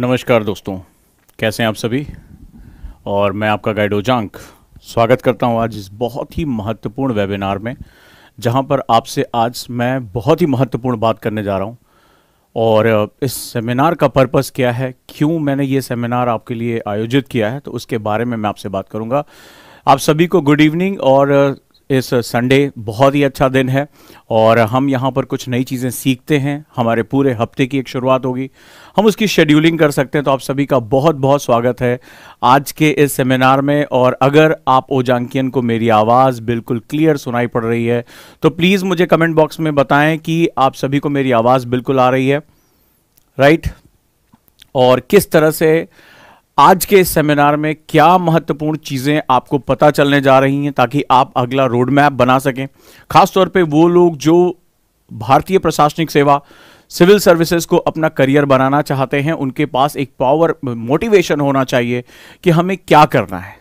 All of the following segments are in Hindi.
नमस्कार दोस्तों, कैसे हैं आप सभी। और मैं आपका गाइड ओजांक स्वागत करता हूं आज इस बहुत ही महत्वपूर्ण वेबिनार में, जहां पर आपसे आज मैं बहुत ही महत्वपूर्ण बात करने जा रहा हूं। और इस सेमिनार का पर्पस क्या है, क्यों मैंने ये सेमिनार आपके लिए आयोजित किया है, तो उसके बारे में मैं आपसे बात करूंगा। आप सभी को गुड इवनिंग। और इस संडे बहुत ही अच्छा दिन है और हम यहाँ पर कुछ नई चीज़ें सीखते हैं। हमारे पूरे हफ्ते की एक शुरुआत होगी, हम उसकी शेड्यूलिंग कर सकते हैं। तो आप सभी का बहुत बहुत स्वागत है आज के इस सेमिनार में। और अगर आप ओजांकियन को मेरी आवाज़ बिल्कुल क्लियर सुनाई पड़ रही है तो प्लीज़ मुझे कमेंट बॉक्स में बताएं कि आप सभी को मेरी आवाज़ बिल्कुल आ रही है, राइट। और किस तरह से आज के इस सेमिनार में क्या महत्वपूर्ण चीज़ें आपको पता चलने जा रही हैं, ताकि आप अगला रोड मैप बना सकें। खासतौर पे वो लोग जो भारतीय प्रशासनिक सेवा सिविल सर्विसेज को अपना करियर बनाना चाहते हैं, उनके पास एक पावर मोटिवेशन होना चाहिए कि हमें क्या करना है,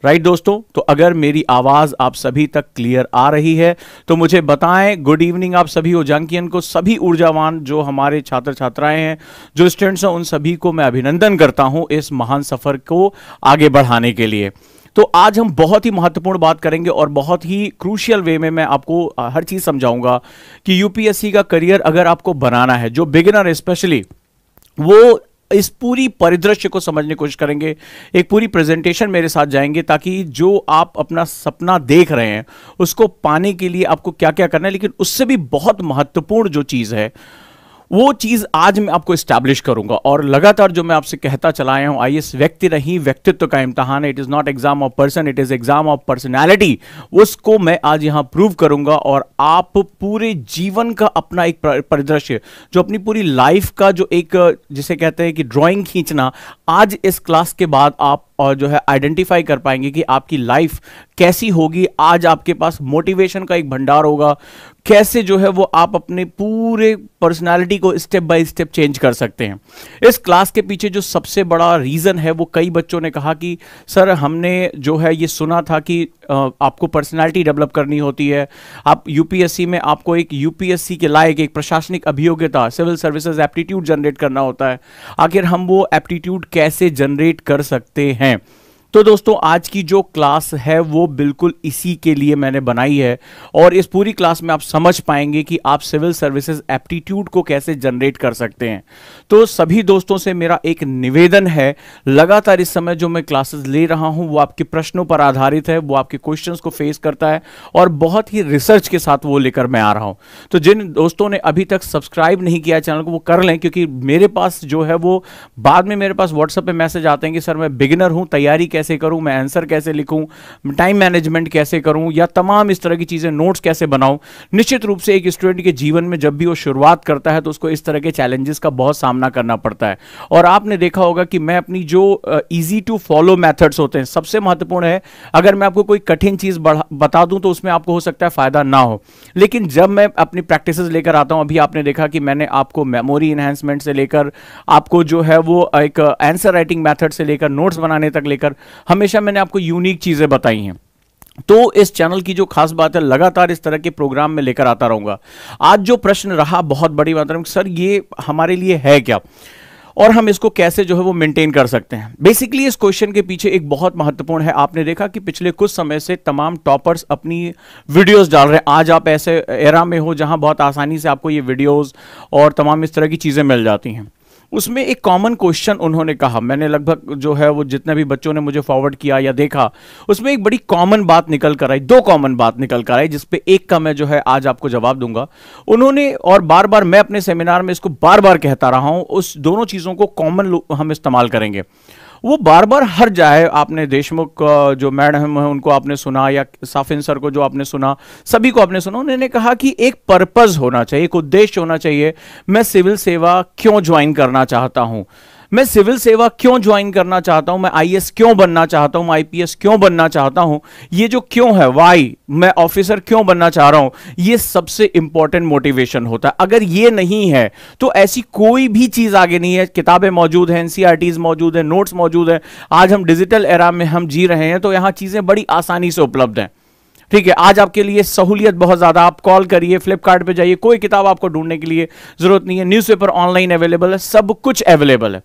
राइट दोस्तों। तो अगर मेरी आवाज़ आप सभी तक क्लियर आ रही है तो मुझे बताएं। गुड इवनिंग आप सभी ओजांकियन को, सभी ऊर्जावान जो हमारे छात्र छात्राएं हैं, जो स्टूडेंट्स हैं, उन सभी को मैं अभिनंदन करता हूं इस महान सफ़र को आगे बढ़ाने के लिए। तो आज हम बहुत ही महत्वपूर्ण बात करेंगे और बहुत ही क्रूशियल वे में मैं आपको हर चीज़ समझाऊंगा कि यूपीएससी का करियर अगर आपको बनाना है, जो बिगिनर है स्पेशली, वो इस पूरी परिदृश्य को समझने की कोशिश करेंगे। एक पूरी प्रेजेंटेशन मेरे साथ जाएंगे ताकि जो आप अपना सपना देख रहे हैं उसको पाने के लिए आपको क्या क्या करना है। लेकिन उससे भी बहुत महत्वपूर्ण जो चीज़ है वो चीज़ आज मैं आपको एस्टैब्लिश करूंगा। और लगातार जो मैं आपसे कहता चला आया हूं, आईएएस व्यक्ति नहीं व्यक्तित्व का इम्तहान है। It is not exam of person, it is exam of personality. उसको मैं आज यहां प्रूव करूंगा और आप पूरे जीवन का अपना एक परिदृश्य, जो अपनी पूरी लाइफ का जो एक जिसे कहते हैं कि ड्राइंग खींचना, आज इस क्लास के बाद आप और जो है आइडेंटिफाई कर पाएंगे कि आपकी लाइफ कैसी होगी। आज आपके पास मोटिवेशन का एक भंडार होगा, कैसे जो है वो आप अपने पूरे पर्सनालिटी को स्टेप बाय स्टेप चेंज कर सकते हैं। इस क्लास के पीछे जो सबसे बड़ा रीज़न है, वो कई बच्चों ने कहा कि सर हमने जो है ये सुना था कि आपको पर्सनालिटी डेवलप करनी होती है, आप यूपीएससी में आपको एक यूपीएससी के लायक एक प्रशासनिक अभियोग्यता सिविल सर्विसेज एप्टीट्यूड जनरेट करना होता है। आखिर हम वो एप्टीट्यूड कैसे जनरेट कर सकते हैं। तो दोस्तों आज की जो क्लास है वो बिल्कुल इसी के लिए मैंने बनाई है। और इस पूरी क्लास में आप समझ पाएंगे कि आप सिविल सर्विसेज एप्टीट्यूड को कैसे जनरेट कर सकते हैं। तो सभी दोस्तों से मेरा एक निवेदन है, लगातार इस समय जो मैं क्लासेस ले रहा हूं वो आपके प्रश्नों पर आधारित है, वो आपके क्वेश्चंस को फेस करता है और बहुत ही रिसर्च के साथ वो लेकर मैं आ रहा हूं। तो जिन दोस्तों ने अभी तक सब्सक्राइब नहीं किया चैनल को, वो कर लें, क्योंकि मेरे पास जो है वो बाद में मेरे पास व्हाट्सएप पे मैसेज आते हैं कि सर मैं बिगिनर हूं, तैयारी कैसे करूं, मैं आंसर कैसे लिखूं, टाइम मैनेजमेंट कैसे करूं, या तमाम इस तरह की चीजें, नोट्स कैसे बनाऊं। निश्चित रूप से एक स्टूडेंट के जीवन में जब भी वो शुरुआत करता है तो उसको इस तरह के चैलेंजेस का बहुत सामना करना पड़ता है। और आपने देखा होगा कि मैं अपनी जो इजी टू फॉलो मेथड्स होते हैं, सबसे महत्वपूर्ण है, अगर मैं आपको कोई कठिन चीज बता दूं तो उसमें आपको हो सकता है फायदा ना हो, लेकिन जब मैं अपनी प्रैक्टिसेस लेकर आता हूं, अभी आपने देखा कि मैंने आपको मेमोरी इनहैंसमेंट से लेकर आपको जो है वो एक आंसर राइटिंग मेथड से लेकर नोट्स बनाने तक लेकर हमेशा मैंने आपको यूनिक चीजें बताई हैं। तो इस चैनल की जो खास बात है, लगातार इस तरह के प्रोग्राम में लेकर आता रहूंगा। आज जो प्रश्न रहा बहुत बड़ी मात्रा में, सर ये हमारे लिए है क्या और हम इसको कैसे जो है वो मेंटेन कर सकते हैं। बेसिकली इस क्वेश्चन के पीछे एक बहुत महत्वपूर्ण है। आपने देखा कि पिछले कुछ समय से तमाम टॉपर्स अपनी वीडियोस डाल रहे हैं। आज आप ऐसे एरा में हो जहां बहुत आसानी से आपको ये वीडियोस और तमाम इस तरह की चीजें मिल जाती हैं। उसमें एक कॉमन क्वेश्चन उन्होंने कहा, मैंने लगभग जो है वो जितने भी बच्चों ने मुझे फॉरवर्ड किया या देखा, उसमें एक बड़ी कॉमन बात निकल कर आई, दो कॉमन बात निकल कर आई, जिसपे एक का मैं जो है आज आपको जवाब दूंगा। उन्होंने, और बार बार मैं अपने सेमिनार में इसको बार बार कहता रहा हूं, उस दोनों चीजों को कॉमन हम इस्तेमाल करेंगे। वो बार बार हर जाए, आपने देशमुख जो मैडम है उनको आपने सुना, या साफिन सर को जो आपने सुना, सभी को आपने सुना। उन्होंने कहा कि एक पर्पस होना चाहिए, एक उद्देश्य होना चाहिए। मैं सिविल सेवा क्यों ज्वाइन करना चाहता हूं, मैं सिविल सेवा क्यों ज्वाइन करना चाहता हूं, मैं आईएएस क्यों बनना चाहता हूं, मैं आईपीएस क्यों बनना चाहता हूं, ये जो क्यों है, वाई, मैं ऑफिसर क्यों बनना चाह रहा हूं, ये सबसे इंपॉर्टेंट मोटिवेशन होता है। अगर ये नहीं है तो ऐसी कोई भी चीज आगे नहीं है। किताबें मौजूद हैं, एनसीईआरटीज मौजूद है, नोट्स मौजूद है। आज हम डिजिटल एरा में हम जी रहे हैं, तो यहां चीजें बड़ी आसानी से उपलब्ध हैं। ठीक है, आज आपके लिए सहूलियत बहुत ज्यादा। आप कॉल करिए, फ्लिपकार्ट पे जाइए, कोई किताब आपको ढूंढने के लिए जरूरत नहीं है। न्यूज़पेपर ऑनलाइन अवेलेबल है, सब कुछ अवेलेबल है।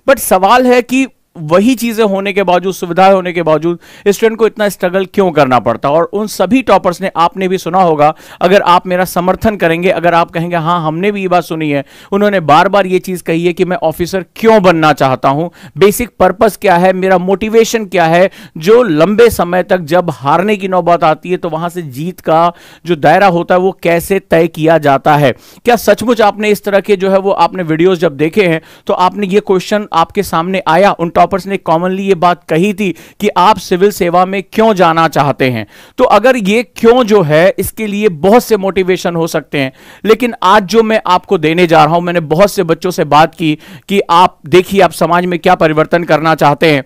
बट सवाल है कि वही चीजें होने के बावजूद, सुविधाएं होने के बावजूद स्टूडेंट को इतना स्ट्रगल क्यों करना पड़ता। और उन सभी टॉपर्स ने, आपने भी सुना होगा, अगर आप मेरा समर्थन करेंगे, अगर आप कहेंगे हाँ हमने भी ये बात सुनी है, उन्होंने बार बार ये चीज कही है कि मैं ऑफिसर क्यों बनना चाहता हूं, बेसिक पर्पस क्या है, मेरा मोटिवेशन क्या है, जो लंबे समय तक जब हारने की नौबत आती है तो वहां से जीत का जो दायरा होता है वो कैसे तय किया जाता है। क्या सचमुच आपने इस तरह के जो है वो आपने वीडियोस जब देखे हैं तो आपने ये क्वेश्चन आपके सामने आया, उन टॉपर्स ने कॉमनली ये बात कही थी कि आप सिविल सेवा में क्यों जाना चाहते हैं। तो अगर ये क्यों जो है, इसके लिए बहुत से मोटिवेशन हो सकते हैं, लेकिन आज जो मैं आपको देने जा रहा हूं, मैंने बहुत से बच्चों से बात की कि आप देखिए आप समाज में क्या परिवर्तन करना चाहते हैं।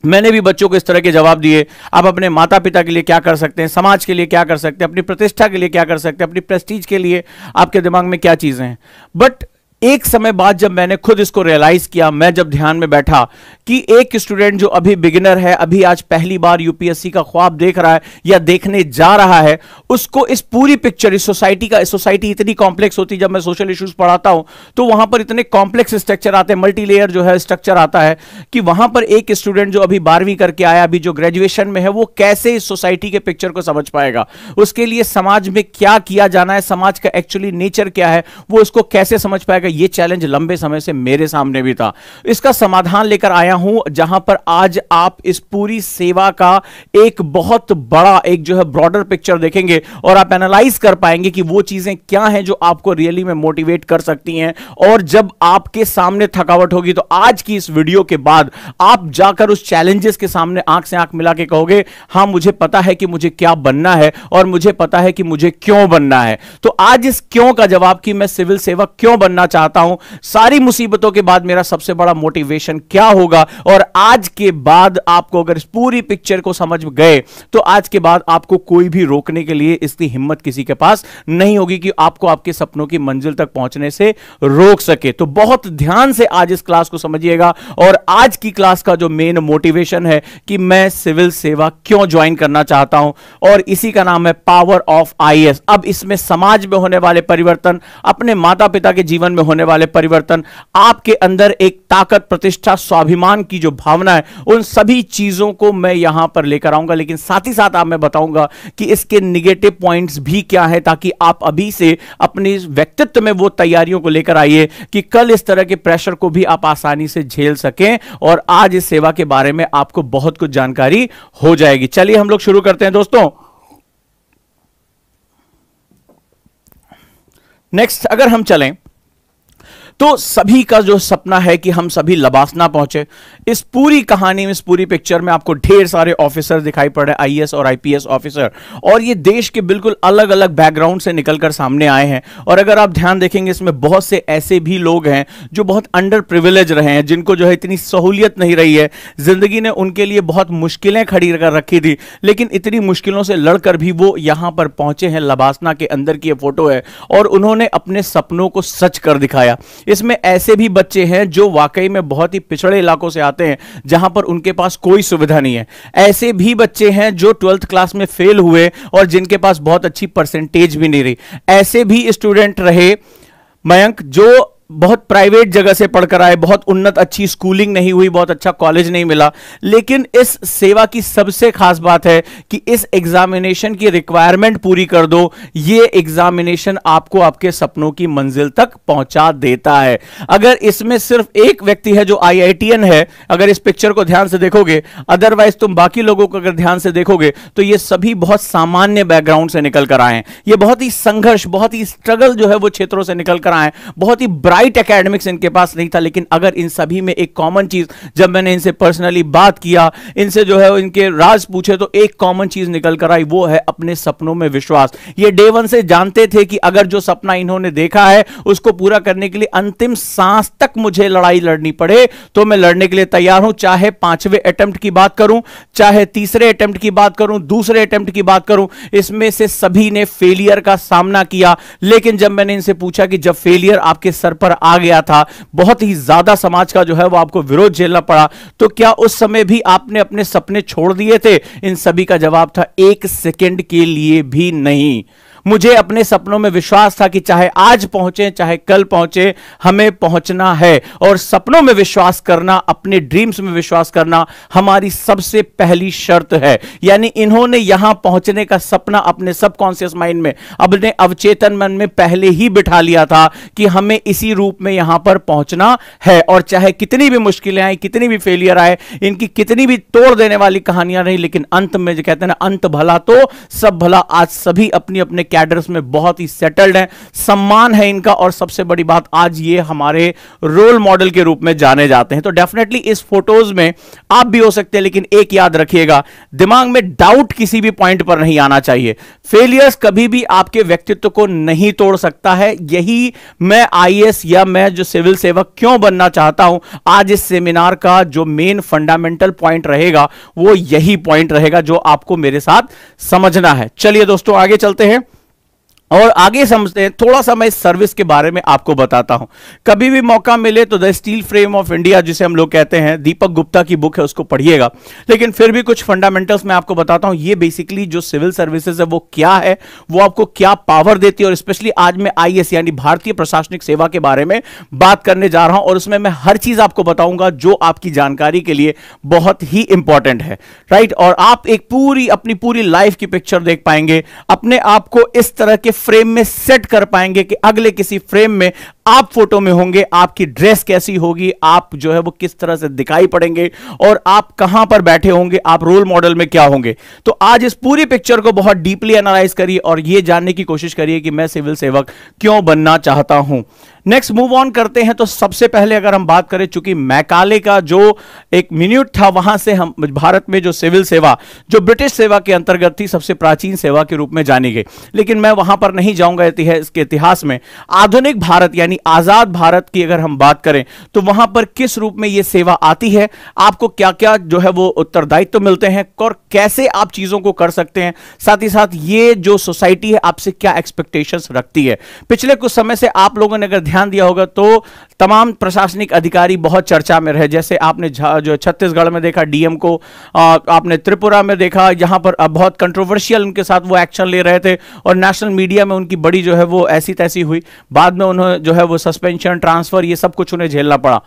मैंने भी बच्चों को इस तरह के जवाब दिए, आप अपने माता पिता के लिए क्या कर सकते हैं, समाज के लिए क्या कर सकते हैं, अपनी प्रतिष्ठा के लिए क्या कर सकते हैं, अपनी प्रेस्टीज के लिए आपके दिमाग में क्या चीजें हैं। बट एक समय बाद जब मैंने खुद इसको रियलाइज किया, मैं जब ध्यान में बैठा कि एक स्टूडेंट जो अभी बिगिनर है, अभी आज पहली बार यूपीएससी का ख्वाब देख रहा है या देखने जा रहा है, उसको इस पूरी पिक्चर, इस सोसाइटी इतनी कॉम्प्लेक्स होती है। जब मैं सोशल इश्यूज पढ़ाता हूं तो वहां पर इतने कॉम्प्लेक्स स्ट्रक्चर आते हैं, मल्टी लेयर जो है स्ट्रक्चर आता है, कि वहां पर एक स्टूडेंट जो अभी 12वीं करके आया, अभी जो ग्रेजुएशन में है, वो कैसे इस सोसाइटी के पिक्चर को समझ पाएगा, उसके लिए समाज में क्या किया जाना है, समाज का एक्चुअली नेचर क्या है, वो उसको कैसे समझ पाएगा। ये चैलेंज लंबे समय से मेरे सामने भी था। इसका समाधान लेकर आया हूं, जहां पर आज आप इस पूरी सेवा का एक बहुत बड़ा, एक जो है ब्रॉडर पिक्चर देखेंगे और आप एनालाइज कर पाएंगे कि वो चीजें क्या हैं जो आपको रियली में मोटिवेट कर सकती हैं। और जब आपके सामने थकावट होगी तो आज की इस वीडियो के बाद आप जाकर उस चैलेंजेस के सामने आंख से आंख मिला के कहोगे हां मुझे पता है कि मुझे क्या बनना है और मुझे पता है कि मुझे क्यों बनना है। तो आज इस क्यों का जवाब, कि मैं सिविल सेवक क्यों बनना चाहता हूं, सारी मुसीबतों के बाद मेरा सबसे बड़ा मोटिवेशन क्या होगा, और आज के बाद आपको अगर इस पूरी पिक्चर को समझ गए तो आज के बाद आपको कोई भी रोकने के लिए इसकी हिम्मत किसी के पास नहीं होगी कि आपको आपके सपनों की मंजिल तक पहुंचने से रोक सके। तो बहुत ध्यान से आज इस क्लास को समझिएगा। और आज की क्लास का जो मेन मोटिवेशन है कि मैं सिविल सेवा क्यों ज्वाइन करना चाहता हूं, और इसी का नाम है पावर ऑफ आईएएस। अब इसमें समाज में होने वाले परिवर्तन, अपने माता पिता के जीवन में होने वाले परिवर्तन, आपके अंदर एक ताकत, प्रतिष्ठा, स्वाभिमान की जो भावना है, उन सभी चीजों को मैं यहां पर लेकर आऊंगा। लेकिन साथ ही साथ आप मैं बताऊंगा कि इसके निगेटिव पॉइंट्स भी क्या है, ताकि आप अभी से अपने व्यक्तित्व में वो तैयारियों को लेकर आइए कि कल इस तरह के प्रेशर को भी आप आसानी से झेल सकें। और आज इस सेवा के बारे में आपको बहुत कुछ जानकारी हो जाएगी। चलिए हम लोग शुरू करते हैं दोस्तों। नेक्स्ट अगर हम चलें तो सभी का जो सपना है कि हम सभी लबासना पहुंचे। इस पूरी कहानी में, इस पूरी पिक्चर में आपको ढेर सारे ऑफिसर दिखाई पड़ रहे हैं, आईएएस और आईपीएस ऑफिसर, और ये देश के बिल्कुल अलग अलग बैकग्राउंड से निकलकर सामने आए हैं। और अगर आप ध्यान देखेंगे इसमें बहुत से ऐसे भी लोग हैं जो बहुत अंडर प्रिविलेज रहे हैं, जिनको जो है इतनी सहूलियत नहीं रही है, जिंदगी ने उनके लिए बहुत मुश्किलें खड़ी कर रखी थी, लेकिन इतनी मुश्किलों से लड़कर भी वो यहां पर पहुंचे हैं। लबासना के अंदर की ये फोटो है और उन्होंने अपने सपनों को सच कर दिखाया। इसमें ऐसे भी बच्चे हैं जो वाकई में बहुत ही पिछड़े इलाकों से आते हैं, जहां पर उनके पास कोई सुविधा नहीं है। ऐसे भी बच्चे हैं जो 12th क्लास में फेल हुए और जिनके पास बहुत अच्छी परसेंटेज भी नहीं रही। ऐसे भी स्टूडेंट रहे मयंक जो बहुत प्राइवेट जगह से पढ़कर आए, बहुत उन्नत अच्छी स्कूलिंग नहीं हुई, बहुत अच्छा कॉलेज नहीं मिला, लेकिन इस सेवा की सबसे खास बात है कि इस एग्जामिनेशन की रिक्वायरमेंट पूरी कर दो। ये एग्जामिनेशन आपको आपके सपनों की मंजिल तक पहुंचा देता है। अगर इसमें सिर्फ एक व्यक्ति है जो आईआईटीएन है, अगर इस पिक्चर को ध्यान से देखोगे, अदरवाइज तुम बाकी लोगों को अगर ध्यान से देखोगे तो ये सभी बहुत सामान्य बैकग्राउंड से निकल कर आए हैं। ये बहुत ही संघर्ष, बहुत ही स्ट्रगल जो है वो क्षेत्रों से निकल कर आए, बहुत ही ब्राइट एकेडमिक्स इनके पास नहीं था। लेकिन अगर इन सभी में एक कॉमन चीज, जब मैंने इनसे पर्सनली बात किया, इनसे जो है इनके राज पूछे, तो एक कॉमन चीज निकल कर आई, वो है अपने सपनों में विश्वास। ये डे वन से जानते थे कि अगर जो सपना इन्होंने देखा है उसको पूरा करने के लिए अंतिम सांस तक मुझे लड़ाई लड़नी पड़े तो मैं लड़ने के लिए तैयार हूं। चाहे 5वें अटेम्प्ट की बात करूं, चाहे तीसरे अटेम्प्ट की बात करूं, दूसरे अटेम्प्ट की बात करूं, इसमें से सभी ने फेलियर का सामना किया। लेकिन जब मैंने इनसे पूछा कि जब फेलियर आपके सर पर आ गया था, बहुत ही ज्यादा समाज का जो है वो आपको विरोध झेलना पड़ा, तो क्या उस समय भी आपने अपने सपने छोड़ दिए थे? इन सभी का जवाब था, एक सेकंड के लिए भी नहीं। मुझे अपने सपनों में विश्वास था कि चाहे आज पहुंचे चाहे कल पहुंचे, हमें पहुंचना है। और सपनों में विश्वास करना, अपने ड्रीम्स में विश्वास करना हमारी सबसे पहली शर्त है। यानी इन्होंने यहां पहुंचने का सपना अपने सबकॉन्शियस माइंड में, अपने अवचेतन मन में पहले ही बिठा लिया था कि हमें इसी रूप में यहां पर पहुंचना है। और चाहे कितनी भी मुश्किलें आए, कितनी भी फेलियर आए, इनकी कितनी भी तोड़ देने वाली कहानियां रही, लेकिन अंत में जो कहते हैं ना, अंत भला तो सब भला। आज सभी अपनी अपने कैडर्स में बहुत ही सेटल्ड हैं, सम्मान है इनका, और सबसे बड़ी बात, आज ये हमारे रोल मॉडल के रूप में जाने जाते हैं। तो डेफिनेटली इस फोटोज में आप भी हो सकते हैं, लेकिन एक याद रखिएगा, दिमाग में डाउट किसी भी पॉइंट पर नहीं आना चाहिए। फेलियर्स कभी भी आपके व्यक्तित्व को नहीं तोड़ सकता है। यही मैं आईएएस या मैं जो सिविल सेवक क्यों बनना चाहता हूं, आज इस सेमिनार का जो मेन फंडामेंटल पॉइंट रहेगा वो यही पॉइंट रहेगा जो आपको मेरे साथ समझना है। चलिए दोस्तों, आगे चलते हैं और आगे समझते हैं। थोड़ा सा मैं इस सर्विस के बारे में आपको बताता हूं। कभी भी मौका मिले तो the steel frame of India, जिसे हम लोग कहते हैं, दीपक गुप्ता की बुक है, उसको पढ़िएगा। लेकिन फिर भी कुछ फंडामेंटल्स मैं आपको बताता हूं। ये बेसिकली जो सिविल सर्विसेज है वो क्या है, वो आपको क्या पावर देती है, और स्पेशली आज मैं आईएएस यानी भारतीय प्रशासनिक सेवा के बारे में बात करने जा रहा हूं। और उसमें मैं हर चीज आपको बताऊंगा जो आपकी जानकारी के लिए बहुत ही इंपॉर्टेंट है, राइट। और आप एक अपनी पूरी लाइफ की पिक्चर देख पाएंगे, अपने आप को इस तरह के फ्रेम में सेट कर पाएंगे कि अगले किसी फ्रेम में आप फोटो में होंगे, आपकी ड्रेस कैसी होगी, आप जो है वो किस तरह से दिखाई पड़ेंगे, और आप कहां पर बैठे होंगे, आप रोल मॉडल में क्या होंगे। तो आज इस पूरी पिक्चर को बहुत डीपली एनालाइज करिए और यह जानने की कोशिश करिए कि मैं सिविल सेवक क्यों बनना चाहता हूं। नेक्स्ट मूव ऑन करते हैं। तो सबसे पहले अगर हम बात करें, चूंकि मैकाले का जो एक मिनट था, वहां से हम भारत में जो सिविल सेवा जो ब्रिटिश सेवा के अंतर्गत थी, सबसे प्राचीन सेवा के रूप में जानी गई। लेकिन मैं वहां पर नहीं जाऊंगा इसके इतिहास में। आधुनिक भारत यानी आजाद भारत की अगर हम बात करें तो वहां पर किस रूप में यह सेवा आती है, आपको क्या क्या जो है वो उत्तरदायित्व मिलते हैं और कैसे आप चीजों को कर सकते हैं, साथ ही साथ ये जो सोसाइटी है आपसे क्या एक्सपेक्टेशंस रखती है। पिछले कुछ समय से आप लोगों ने अगर ध्यान दिया होगा तो तमाम प्रशासनिक अधिकारी बहुत चर्चा में रहे। जैसे आपने जो छत्तीसगढ़ में देखा डीएम को, आपने त्रिपुरा में देखा, यहां पर बहुत कंट्रोवर्शियल उनके साथ वो एक्शन ले रहे थे और नेशनल मीडिया में उनकी बड़ी जो है वो ऐसी तैसी हुई। बाद में उन्हें जो है वो सस्पेंशन, ट्रांसफर, ये सब कुछ उन्हें झेलना पड़ा।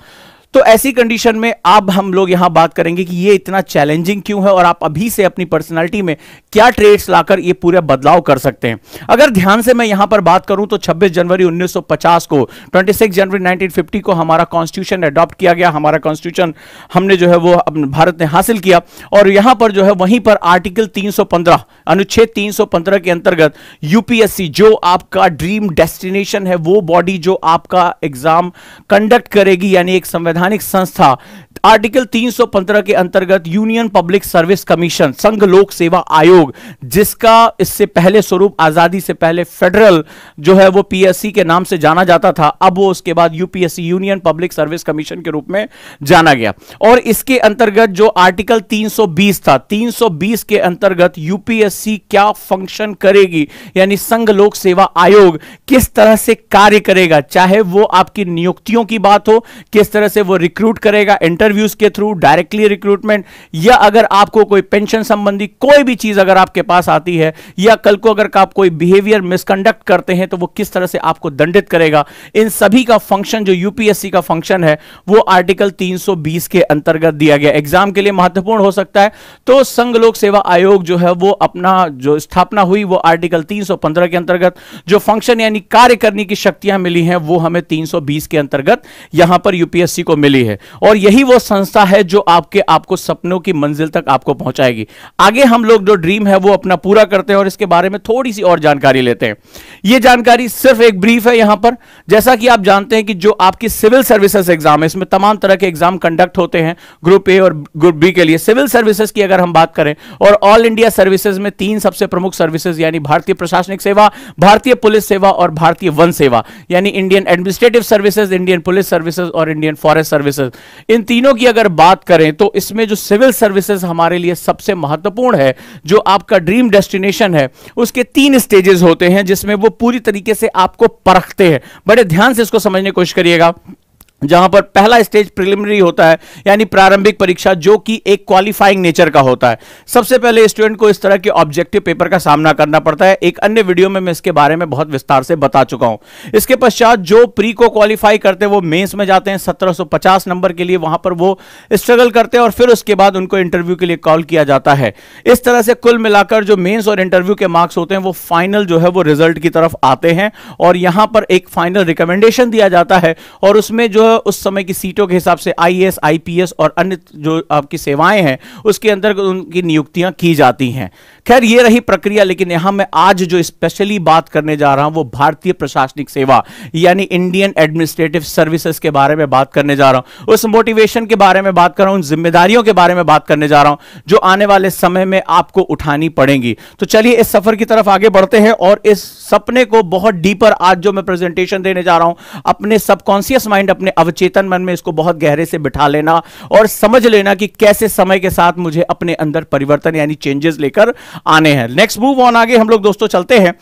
तो ऐसी कंडीशन में अब हम लोग यहां बात करेंगे कि ये इतना चैलेंजिंग क्यों है और आप अभी से अपनी पर्सनालिटी में क्या ट्रेड्स लाकर ये पूरा बदलाव कर सकते हैं। अगर ध्यान से मैं यहां पर बात करूं तो 26 जनवरी 1950 को, 26 जनवरी 1950 को हमारा कॉन्स्टिट्यूशन अडॉप्ट किया गया। हमारा कॉन्स्टिट्यूशन हमने जो है वो भारत ने हासिल किया और यहां पर जो है वहीं पर आर्टिकल 315, अनुच्छेद 315 के अंतर्गत यूपीएससी जो आपका ड्रीम डेस्टिनेशन है, वो बॉडी जो आपका एग्जाम कंडक्ट करेगी, यानी एक संवैधानिक संस्था, आर्टिकल 315 के अंतर्गत यूनियन पब्लिक सर्विस कमीशन, संघ लोक सेवा आयोग, जिसका इससे पहले स्वरूप आजादी से पहले फेडरल जो है वो पीएससी के नाम से जाना जाता था, अब वो उसके बाद UPSC, union public service commission के रूप में जाना गया। और इसके अंतर्गत जो आर्टिकल 320 था, 320 के अंतर्गत यूपीएससी क्या फंक्शन करेगी, यानी संघ लोक सेवा आयोग किस तरह से कार्य करेगा, चाहे वो आपकी नियुक्तियों की बात हो, किस तरह से वो रिक्रूट करेगा, इंटरव्यूज के थ्रू, डायरेक्टली रिक्रूटमेंट, या अगर आपको कोई पेंशन संबंधी कोई भी चीज अगर आपके पास आती है, या कल को अगर आप कोई बिहेवियर मिसकंडक्ट करते हैं तो वो किस तरह से आपको दंडित करेगा, इन सभी का फंक्शन जो यूपीएससी का फंक्शन है वो आर्टिकल 320 के अंतर्गत दिया गया। एग्जाम के लिए महत्वपूर्ण हो सकता है। तो संघ लोक सेवा आयोग जो है वो अपना जो स्थापना हुई वो आर्टिकल 315 के अंतर्गत, जो फंक्शन यानी कार्य करने की शक्तियां मिली हैं वो हमें 320 के अंतर्गत यहां पर यूपीएससी को मिली है। और यही वो संस्था है जो आपको सपनों की मंजिल तक आपको पहुंचाएगी। आगे हम लोग जो ड्रीम है वो अपना पूरा करते हैं और इसके बारे में थोड़ी सी और जानकारी लेते हैं। यह जानकारी सिर्फ एक ब्रीफ है यहां पर। जैसा कि आप जानते हैं कि जो आपकी सिविल सर्विसेज एग्जाम है, इसमें तमाम तरह के एग्जाम कंडक्ट होते हैं ग्रुप ए और ग्रुप बी के लिए। सिविल सर्विसेज की अगर हम बात करें और ऑल इंडिया सर्विसेज में तीन सबसे प्रमुख सर्विसेज यानी भारतीय प्रशासनिक सेवा, भारतीय पुलिस सेवा और भारतीय वन सेवा, यानी Indian administrative services, Indian police services और इंडियन फॉरेस्ट सर्विसेज, इन तीनों की अगर बात करें तो इसमें जो सिविल सर्विसेज हमारे लिए सबसे महत्वपूर्ण है, जो आपका ड्रीम डेस्टिनेशन है, उसके 3 स्टेजेस होते हैं जिसमें वो पूरी तरीके से आपको परखते हैं। बड़े ध्यान से इसको समझने की कोशिश करिएगा। जहां पर पहला स्टेज प्रिलिमिनरी होता है, यानी प्रारंभिक परीक्षा, जो कि एक क्वालिफाइंग नेचर का होता है। सबसे पहले स्टूडेंट को इस तरह के ऑब्जेक्टिव पेपर का सामना करना पड़ता है। एक अन्य वीडियो में मैं इसके बारे में बहुत विस्तार से बता चुका हूं। इसके पश्चात जो प्री को क्वालिफाई करते हैं वो मेंस में जाते हैं 1750 नंबर के लिए, वहां पर वो स्ट्रगल करते हैं और फिर उसके बाद उनको इंटरव्यू के लिए कॉल किया जाता है। इस तरह से कुल मिलाकर जो मेंस और इंटरव्यू के मार्क्स होते हैं वो फाइनल जो है वो रिजल्ट की तरफ आते हैं और यहां पर एक फाइनल रिकमेंडेशन दिया जाता है और उसमें जो उस समय की सीटों के हिसाब से आईएएस, आईपीएस और अन्य जो आपकी सेवाएं हैं उसके अंदर उनकी नियुक्तियां की जाती हैं। खैर ये रही प्रक्रिया, लेकिन यहां मैं आज जो स्पेशली बात करने जा रहा हूं वो भारतीय प्रशासनिक सेवा यानी इंडियन एडमिनिस्ट्रेटिव सर्विसेज के बारे में बात करने जा रहा हूं। उस मोटिवेशन के बारे में बात कर रहा हूं, जिम्मेदारियों के बारे में बात करने जा रहा हूं जो आने वाले समय में आपको उठानी पड़ेंगी। तो चलिए इस सफर की तरफ आगे बढ़ते हैं और इस सपने को बहुत डीपर आज जो मैं प्रेजेंटेशन देने जा रहा हूं, अपने सबकॉन्शियस माइंड, अपने अवचेतन मन में इसको बहुत गहरे से बिठा लेना और समझ लेना कि कैसे समय के साथ मुझे अपने अंदर परिवर्तन यानी चेंजेस लेकर आने हैं। नेक्स्ट मूव ऑन, आगे हम लोग दोस्तों चलते हैं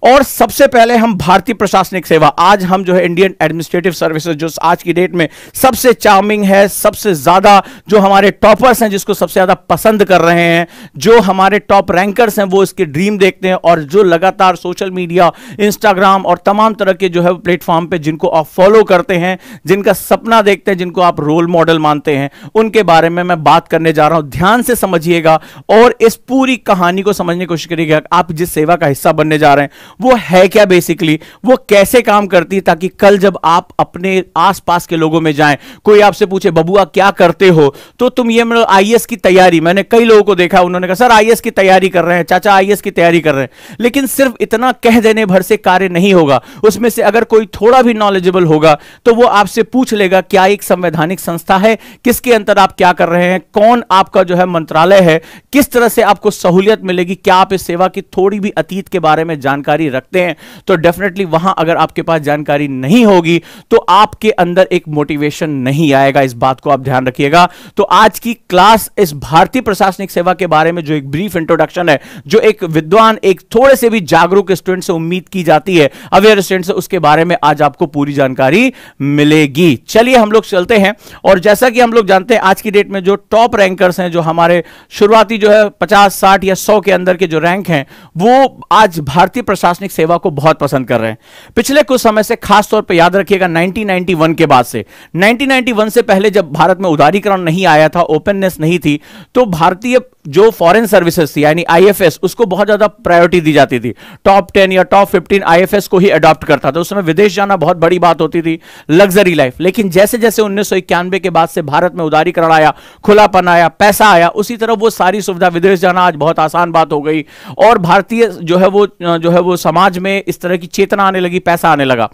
और सबसे पहले हम भारतीय प्रशासनिक सेवा, आज हम जो है इंडियन एडमिनिस्ट्रेटिव सर्विसेज, जो आज की डेट में सबसे चार्मिंग है, सबसे ज्यादा जो हमारे टॉपर्स हैं, जिसको सबसे ज्यादा पसंद कर रहे हैं, जो हमारे टॉप रैंकर्स हैं वो इसके ड्रीम देखते हैं और जो लगातार सोशल मीडिया, इंस्टाग्राम और तमाम तरह के जो है प्लेटफॉर्म पे जिनको आप फॉलो करते हैं, जिनका सपना देखते हैं, जिनको आप रोल मॉडल मानते हैं, उनके बारे में मैं बात करने जा रहा हूं। ध्यान से समझिएगा और इस पूरी कहानी को समझने की कोशिश करिएगा। आप जिस सेवा का हिस्सा बनने जा रहे हैं वो है क्या, बेसिकली वो कैसे काम करती है, ताकि कल जब आप अपने आसपास के लोगों में जाएं, कोई आपसे पूछे बबुआ क्या करते हो, तो तुम ये मतलब आईएएस की तैयारी, मैंने कई लोगों को देखा, उन्होंने कहा सर आईएएस की तैयारी कर रहे हैं, चाचा आईएएस की तैयारी कर रहे हैं। लेकिन सिर्फ इतना कह देने भर से कार्य नहीं होगा। उसमें से अगर कोई थोड़ा भी नॉलेजेबल होगा तो वो आपसे पूछ लेगा क्या एक संवैधानिक संस्था है, किसके अंदर आप क्या कर रहे हैं, कौन आपका जो है मंत्रालय है, किस तरह से आपको सहूलियत मिलेगी, क्या आप इस सेवा की थोड़ी भी अतीत के बारे में जानकारी रखते हैं। तो डेफिनेटली वहां अगर आपके पास जानकारी नहीं होगी तो आपके अंदर एक मोटिवेशन नहीं आएगा। इस बात को आप ध्यान रखिएगा। तो आज की क्लास इस भारतीय प्रशासनिक सेवा के बारे में जो एक ब्रीफ इंट्रोडक्शन है, जो एक विद्वान, एक थोड़े से भी जागरूक स्टूडेंट से उम्मीद की जाती है, अवेयर स्टूडेंट से, उसके बारे में आज आपको पूरी जानकारी मिलेगी। चलिए हम लोग चलते हैं और जैसा कि हम लोग जानते हैं आज की डेट में जो टॉप रैंकर्स हैं, जो हमारे शुरुआती जो है 50, 60 या 100 के अंदर के जो रैंक हैं, वो आज भारतीय प्रशासनिक सेवा को बहुत पसंद कर रहे हैं। पिछले कुछ समय से, खास तौर पे याद रखिएगा 1991 के बाद से, 1991 से पहले जब भारत में उदारीकरण नहीं आया था, ओपननेस नहीं थी, तो भारतीय जो फॉरेन सर्विसेज थी यानी आईएफएस, उसको बहुत ज्यादा प्रायोरिटी दी जाती थी। टॉप 10 या टॉप 15 आईएफएस को ही अडॉप्ट करता था। उस समय विदेश जाना बहुत बड़ी बात होती थी, लग्जरी लाइफ। लेकिन जैसे जैसे 1991 के बाद से भारत में उदारीकरण आया, खुलापन आया, पैसा आया, उसी तरह वो सारी सुविधा, विदेश जाना आज बहुत आसान बात हो गई और भारतीय जो है वो समाज में इस तरह की चेतना आने लगी, पैसा आने लगा।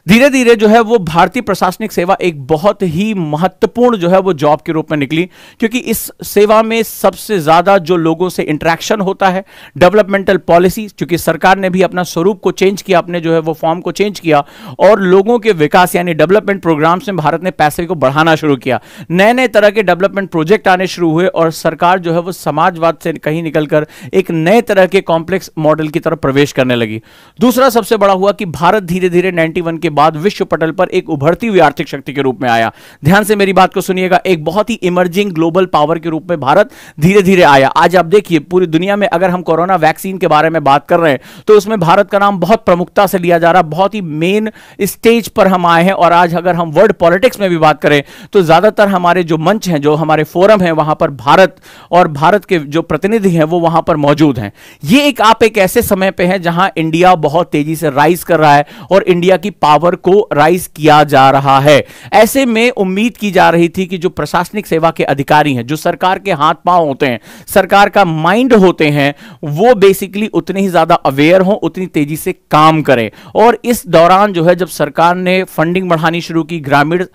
धीरे धीरे जो है वो भारतीय प्रशासनिक सेवा एक बहुत ही महत्वपूर्ण जो है वो जॉब के रूप में निकली, क्योंकि इस सेवा में सबसे ज्यादा जो लोगों से इंटरेक्शन होता है, डेवलपमेंटल पॉलिसी, क्योंकि सरकार ने भी अपना स्वरूप को चेंज किया, अपने जो है वो फॉर्म को चेंज किया और लोगों के विकास यानी डेवलपमेंट प्रोग्राम्स में भारत ने पैसे को बढ़ाना शुरू किया। नए नए तरह के डेवलपमेंट प्रोजेक्ट आने शुरू हुए और सरकार जो है वो समाजवाद से कहीं निकलकर एक नए तरह के कॉम्प्लेक्स मॉडल की तरफ प्रवेश करने लगी। दूसरा सबसे बड़ा हुआ कि भारत धीरे धीरे 91 के बाद विश्व पटल पर एक उभरती हुई आर्थिक शक्ति के रूप में आया। ध्यान से मेरी बात को सुनिएगा, एक बहुत ही इमर्जिंग ग्लोबल पावर के रूप में भारत धीरे धीरे आया। आज आप देखिए पूरी दुनिया में अगर हम कोरोना वैक्सीन के बारे में बात कर रहे हैं तो उसमें भारत का नाम बहुत प्रमुखता से लिया जा रहा है, बहुत ही मेन स्टेज पर हम आए हैं। और आज अगर हम वर्ल्ड पॉलिटिक्स में भी बात करें तो ज्यादातर हमारे जो मंच हैं, जो हमारे फोरम हैं, वहां पर भारत और भारत के जो प्रतिनिधि हैं वो वहां पर मौजूद हैं। ये आप एक ऐसे समय पे हैं जहां इंडिया बहुत तेजी से राइज कर रहा है और इंडिया की पावर को राइज किया जा रहा है। ऐसे में उम्मीद की जा रही थी कि जो प्रशासनिक सेवा के अधिकारी हैं, जो सरकार के हाथ पांव होते हैं, सरकार का माइंड होते हैं, वो बेसिकली उतने ही ज्यादा अवेयर हो, उतनी तेजी से काम करें। और इस दौरान जो है जब सरकार ने फंडिंग बढ़ानी शुरू की, ग्रामीण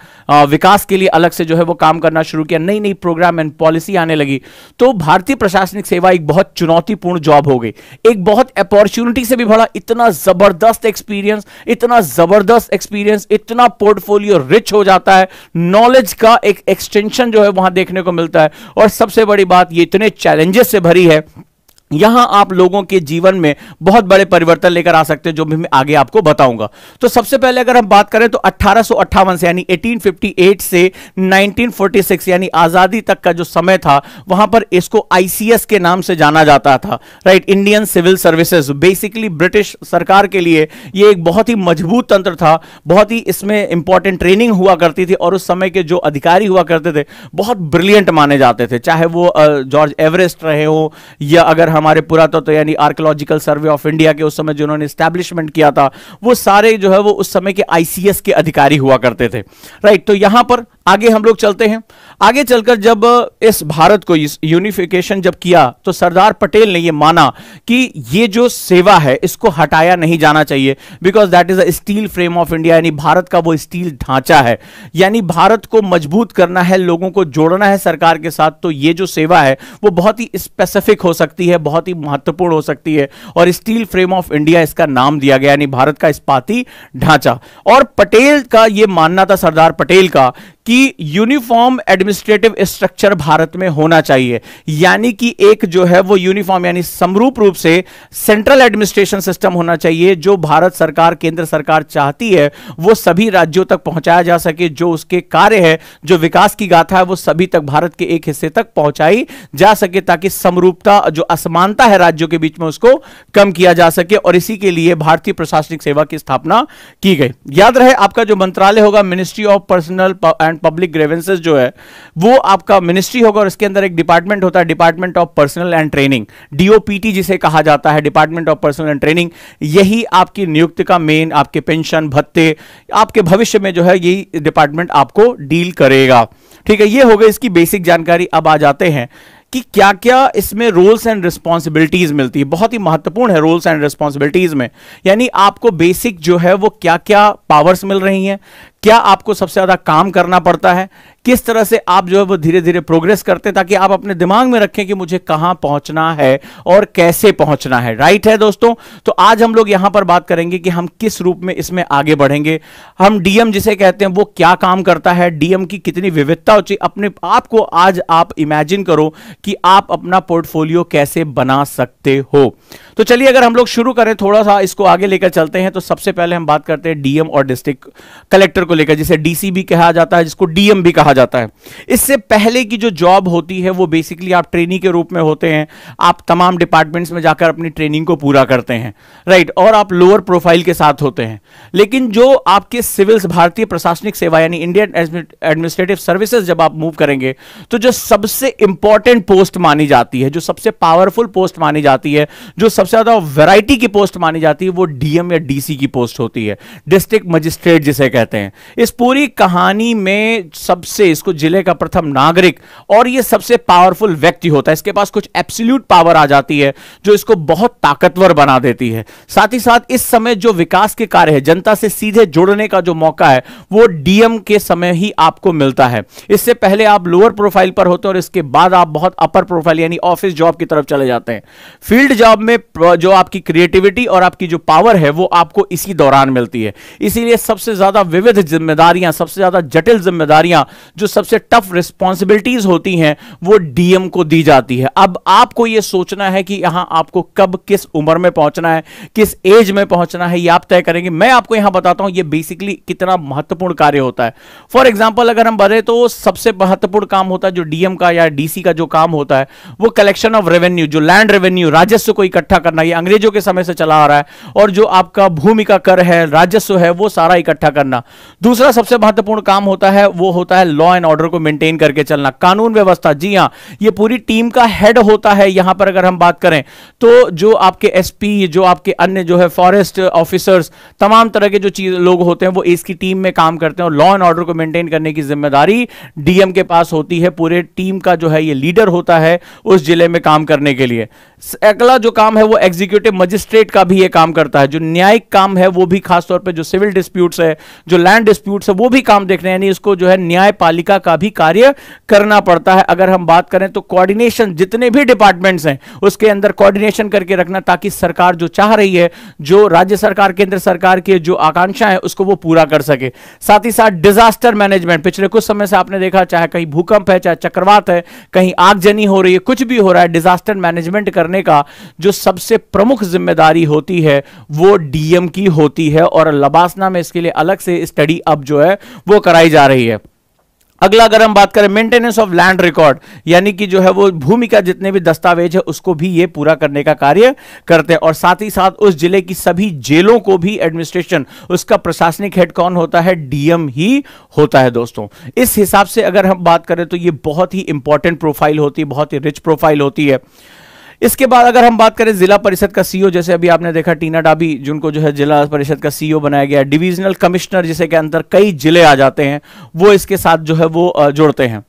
विकास के लिए अलग से जो है वो काम करना शुरू किया, नई नई प्रोग्राम एंड पॉलिसी आने लगी, तो भारतीय प्रशासनिक सेवा एक बहुत चुनौतीपूर्ण जॉब हो गई। एक बहुत अपॉर्चुनिटी से भी बड़ा, इतना जबरदस्त एक्सपीरियंस, इतना जबरदस्त एक्सपीरियंस, इतना पोर्टफोलियो रिच हो जाता है, नॉलेज का एक एक्सटेंशन जो है वहां देखने को मिलता है। और सबसे बड़ी बात, ये इतने चैलेंजेस से भरी है यहां आप लोगों के जीवन में बहुत बड़े परिवर्तन लेकर आ सकते हैं, जो भी मैं आगे आपको बताऊंगा। तो सबसे पहले अगर हम बात करें तो 1858 से यानी 1858 से 1946 यानी आजादी तक का जो समय था, वहां पर इसको आईसीएस के नाम से जाना जाता था, right, Indian civil services. Basically British सरकार के लिए यह एक बहुत ही मजबूत तंत्र था, बहुत ही इसमें इंपॉर्टेंट ट्रेनिंग हुआ करती थी, और उस समय के जो अधिकारी हुआ करते थे बहुत ब्रिलियंट माने जाते थे, चाहे वो जॉर्ज एवरेस्ट रहे हो या अगर हमारे पुरातत्व यानी आर्कियोलॉजिकल सर्वे ऑफ इंडिया के उस समय जिन्होंने एस्टैब्लिशमेंट किया था, वो सारे जो है वो उस समय के आईसीएस के अधिकारी हुआ करते थे, राइट। तो यहां पर आगे हम लोग चलते हैं। आगे चलकर जब इस भारत को यूनिफिकेशन जब किया तो सरदार पटेल ने यह माना कि ये जो सेवा है इसको हटाया नहीं जाना चाहिए, because that is a steel frame of India, यानी भारत का वो स्टील ढांचा है, यानी भारत को मजबूत करना है, लोगों को जोड़ना है सरकार के साथ। तो ये जो सेवा है वो बहुत ही स्पेसिफिक हो सकती है, बहुत ही महत्वपूर्ण हो सकती है, और स्टील फ्रेम ऑफ इंडिया इसका नाम दिया गया, यानी भारत का इस्पाती ढांचा। और पटेल का यह मानना था, सरदार पटेल का, कि यूनिफॉर्म एडमिनिस्ट्रेटिव स्ट्रक्चर भारत में होना चाहिए, यानी कि एक जो है वो यूनिफॉर्म यानी समरूप रूप से सेंट्रल एडमिनिस्ट्रेशन सिस्टम होना चाहिए, जो भारत सरकार, केंद्र सरकार चाहती है वो सभी राज्यों तक पहुंचाया जा सके, जो उसके कार्य है, जो विकास की गाथा है वो सभी तक, भारत के एक हिस्से तक पहुंचाई जा सके, ताकि समरूपता, जो असमानता है राज्यों के बीच में, उसको कम किया जा सके। और इसी के लिए भारतीय प्रशासनिक सेवा की स्थापना की गई। याद रहे आपका जो मंत्रालय होगा, ministry of personnel public grievances जो है वो आपका मिनिस्ट्री होगा, और इसके अंदर एक डिपार्टमेंट होता है, department of personal and training, DOPT जिसे कहा जाता है, department of personal and training. यही आपकी नियुक्ति का मेन, आपके पेंशन भत्ते, आपके भविष्य में जो है यही डिपार्टमेंट आपको डील करेगा। ठीक है, ये हो गई इसकी बेसिक जानकारी। अब आ जाते हैं कि क्या क्या इसमें रोल्स एंड रिस्पॉन्सिबिलिटीज मिलती है। बहुत ही महत्वपूर्ण है रोल्स एंड रिस्पॉन्सिबिलिटीज में, यानी आपको बेसिक जो है वो क्या क्या पावर्स मिल रही हैं, क्या आपको सबसे ज्यादा काम करना पड़ता है, किस तरह से आप जो है वो धीरे धीरे प्रोग्रेस करते हैं, ताकि आप अपने दिमाग में रखें कि मुझे कहां पहुंचना है और कैसे पहुंचना है। राइट है दोस्तों, तो आज हम लोग यहां पर बात करेंगे कि हम किस रूप में इसमें आगे बढ़ेंगे। हम डीएम जिसे कहते हैं वो क्या काम करता है, डीएम की कितनी विविधता होती है, अपने आप को आज आप इमेजिन करो कि आप अपना पोर्टफोलियो कैसे बना सकते हो। तो चलिए अगर हम लोग शुरू करें, थोड़ा सा इसको आगे लेकर चलते हैं। तो सबसे पहले हम बात करते हैं डीएम और डिस्ट्रिक्ट कलेक्टर को लेकर, जिसे डीसी भी कहा जाता है, जिसको डीएम भी कहा जाता है। इससे पहले की जो जॉब होती है वो बेसिकली आप ट्रेनी के रूप में होते हैं, आप तमाम डिपार्टमेंट्स में जाकर अपनी ट्रेनिंग को पूरा करते हैं, राइट, और आप लोअर प्रोफाइल के साथ होते हैं। लेकिन जो आपके सिविल्स, भारतीय प्रशासनिक सेवा यानी इंडियन एडमिनिस्ट्रेटिव सर्विसेज जब आप मूव करेंगे, तो जो सबसे इंपॉर्टेंट पोस्ट मानी जाती है, जो सबसे पावरफुल पोस्ट मानी जाती है, जो सबसे ज्यादा वैरायटी की पोस्ट मानी जाती है, वो डीएम या डीसी की पोस्ट होती है, डिस्ट्रिक्ट मजिस्ट्रेट जिसे कहते हैं। इस पूरी कहानी में सबसे, इसको जिले का प्रथम नागरिक और ये सबसे पावरफुल व्यक्ति होता है। इसके पास कुछ एब्सोल्यूट पावर आ जाती है जो इसको बहुत ताकतवर बना देती है। साथ ही साथ इस समय जो विकास के कार्य है, जनता से सीधे जुड़ने का जो मौका है, वो डीएम के समय ही आपको मिलता है। इससे पहले आप लोअर प्रोफाइल पर होते हैं और इसके बाद आप बहुत अपर प्रोफाइल यानी ऑफिस जॉब की तरफ चले जाते हैं। फील्ड जॉब में जो आपकी क्रिएटिविटी और आपकी जो पावर है वो आपको इसी दौरान मिलती है। इसीलिए सबसे ज्यादा विविध जिम्मेदारियां, सबसे ज्यादा जटिल जिम्मेदारियां, जो सबसे टफ रिस्पॉन्सिबिलिटीज होती हैं, वो डीएम को दी जाती है। अब आपको यह सोचना है कि यहां आपको कब, किस उम्र में पहुंचना है, किस एज में पहुंचना है, यह आप तय करेंगे। मैं आपको यहां बताता हूं यह बेसिकली कितना महत्वपूर्ण कार्य होता है। फॉर एग्जाम्पल अगर हम बढ़े तो सबसे महत्वपूर्ण काम होता है जो डीएम का या डीसी का जो काम होता है, वो कलेक्शन ऑफ रेवेन्यू, जो लैंड रेवेन्यू, राजस्व को इकट्ठा करना। ये अंग्रेजों के समय से चला आ रहा है, और जो आपका भूमि का कर है, राजस्व है, वो सारा इकट्ठा करना। दूसरा सबसे महत्वपूर्ण काम होता है वो होता है लॉ एंड ऑर्डर को मेंटेन करके चलना, कानून व्यवस्था। जी हां, ये पूरी टीम का हेड होता है। यहां पर अगर हम बात करें तो जो आपके एसपी, जो आपके अन्य जो है फॉरेस्ट ऑफिसर्स, तमाम तरह के जो चीज लोग होते हैं वो इसकी टीम में काम करते हैं, और लॉ एंड ऑर्डर को मेंटेन करने की जिम्मेदारी डीएम के पास होती है। पूरे टीम का जो है ये लीडर होता है उस जिले में काम करने के लिए। अगला जो काम है वो एग्जीक्यूटिव मजिस्ट्रेट का भी ये काम करता है। जो न्यायिक काम है वो भी, खासतौर पे जो सिविल डिस्प्यूट्स है, जो लैंड डिस्प्यूट्स है, वो भी काम देखने, यानी इसको जो है न्यायपालिका का भी कार्य करना पड़ता है। अगर हम बात करें तो कोऑर्डिनेशन, जितने भी डिपार्टमेंट्स हैं उसके अंदर कोऑर्डिनेशन करके रखना, ताकि सरकार जो चाह रही है, जो राज्य सरकार, केंद्र सरकार की जो आकांक्षा है, उसको वो पूरा कर सके। साथ ही साथ डिजास्टर मैनेजमेंट, पिछले कुछ समय से आपने देखा, चाहे कहीं भूकंप है, चाहे चक्रवात है, कहीं आगजनी हो रही है, कुछ भी हो रहा है, डिजास्टर मैनेजमेंट करने करने का जो सबसे प्रमुख जिम्मेदारी होती है वो डीएम की होती है, और लबासना में इसके लिए अलग से स्टडी अब जो है वो कराई जा रही है। अगला अगर हम बात करें मेंटेनेंस ऑफ लैंड रिकॉर्ड, यानी कि जो है वो भूमि का जितने भी दस्तावेज है उसको भी ये पूरा करने का कार्य करते हैं, और साथ ही साथ उस जिले की सभी जेलों को भी एडमिनिस्ट्रेशन, उसका प्रशासनिक हेड कौन होता है, डीएम ही होता है दोस्तों। इस हिसाब से अगर हम बात करें तो ये बहुत ही इंपॉर्टेंट प्रोफाइल होती है, बहुत ही रिच प्रोफाइल होती है। इसके बाद अगर हम बात करें जिला परिषद का सीईओ, जैसे अभी आपने देखा टीना डाबी जिनको जो है जिला परिषद का सीईओ बनाया गया, डिविजनल कमिश्नर जिसे के अंदर कई जिले आ जाते हैं वो इसके साथ जो है वो जोड़ते हैं।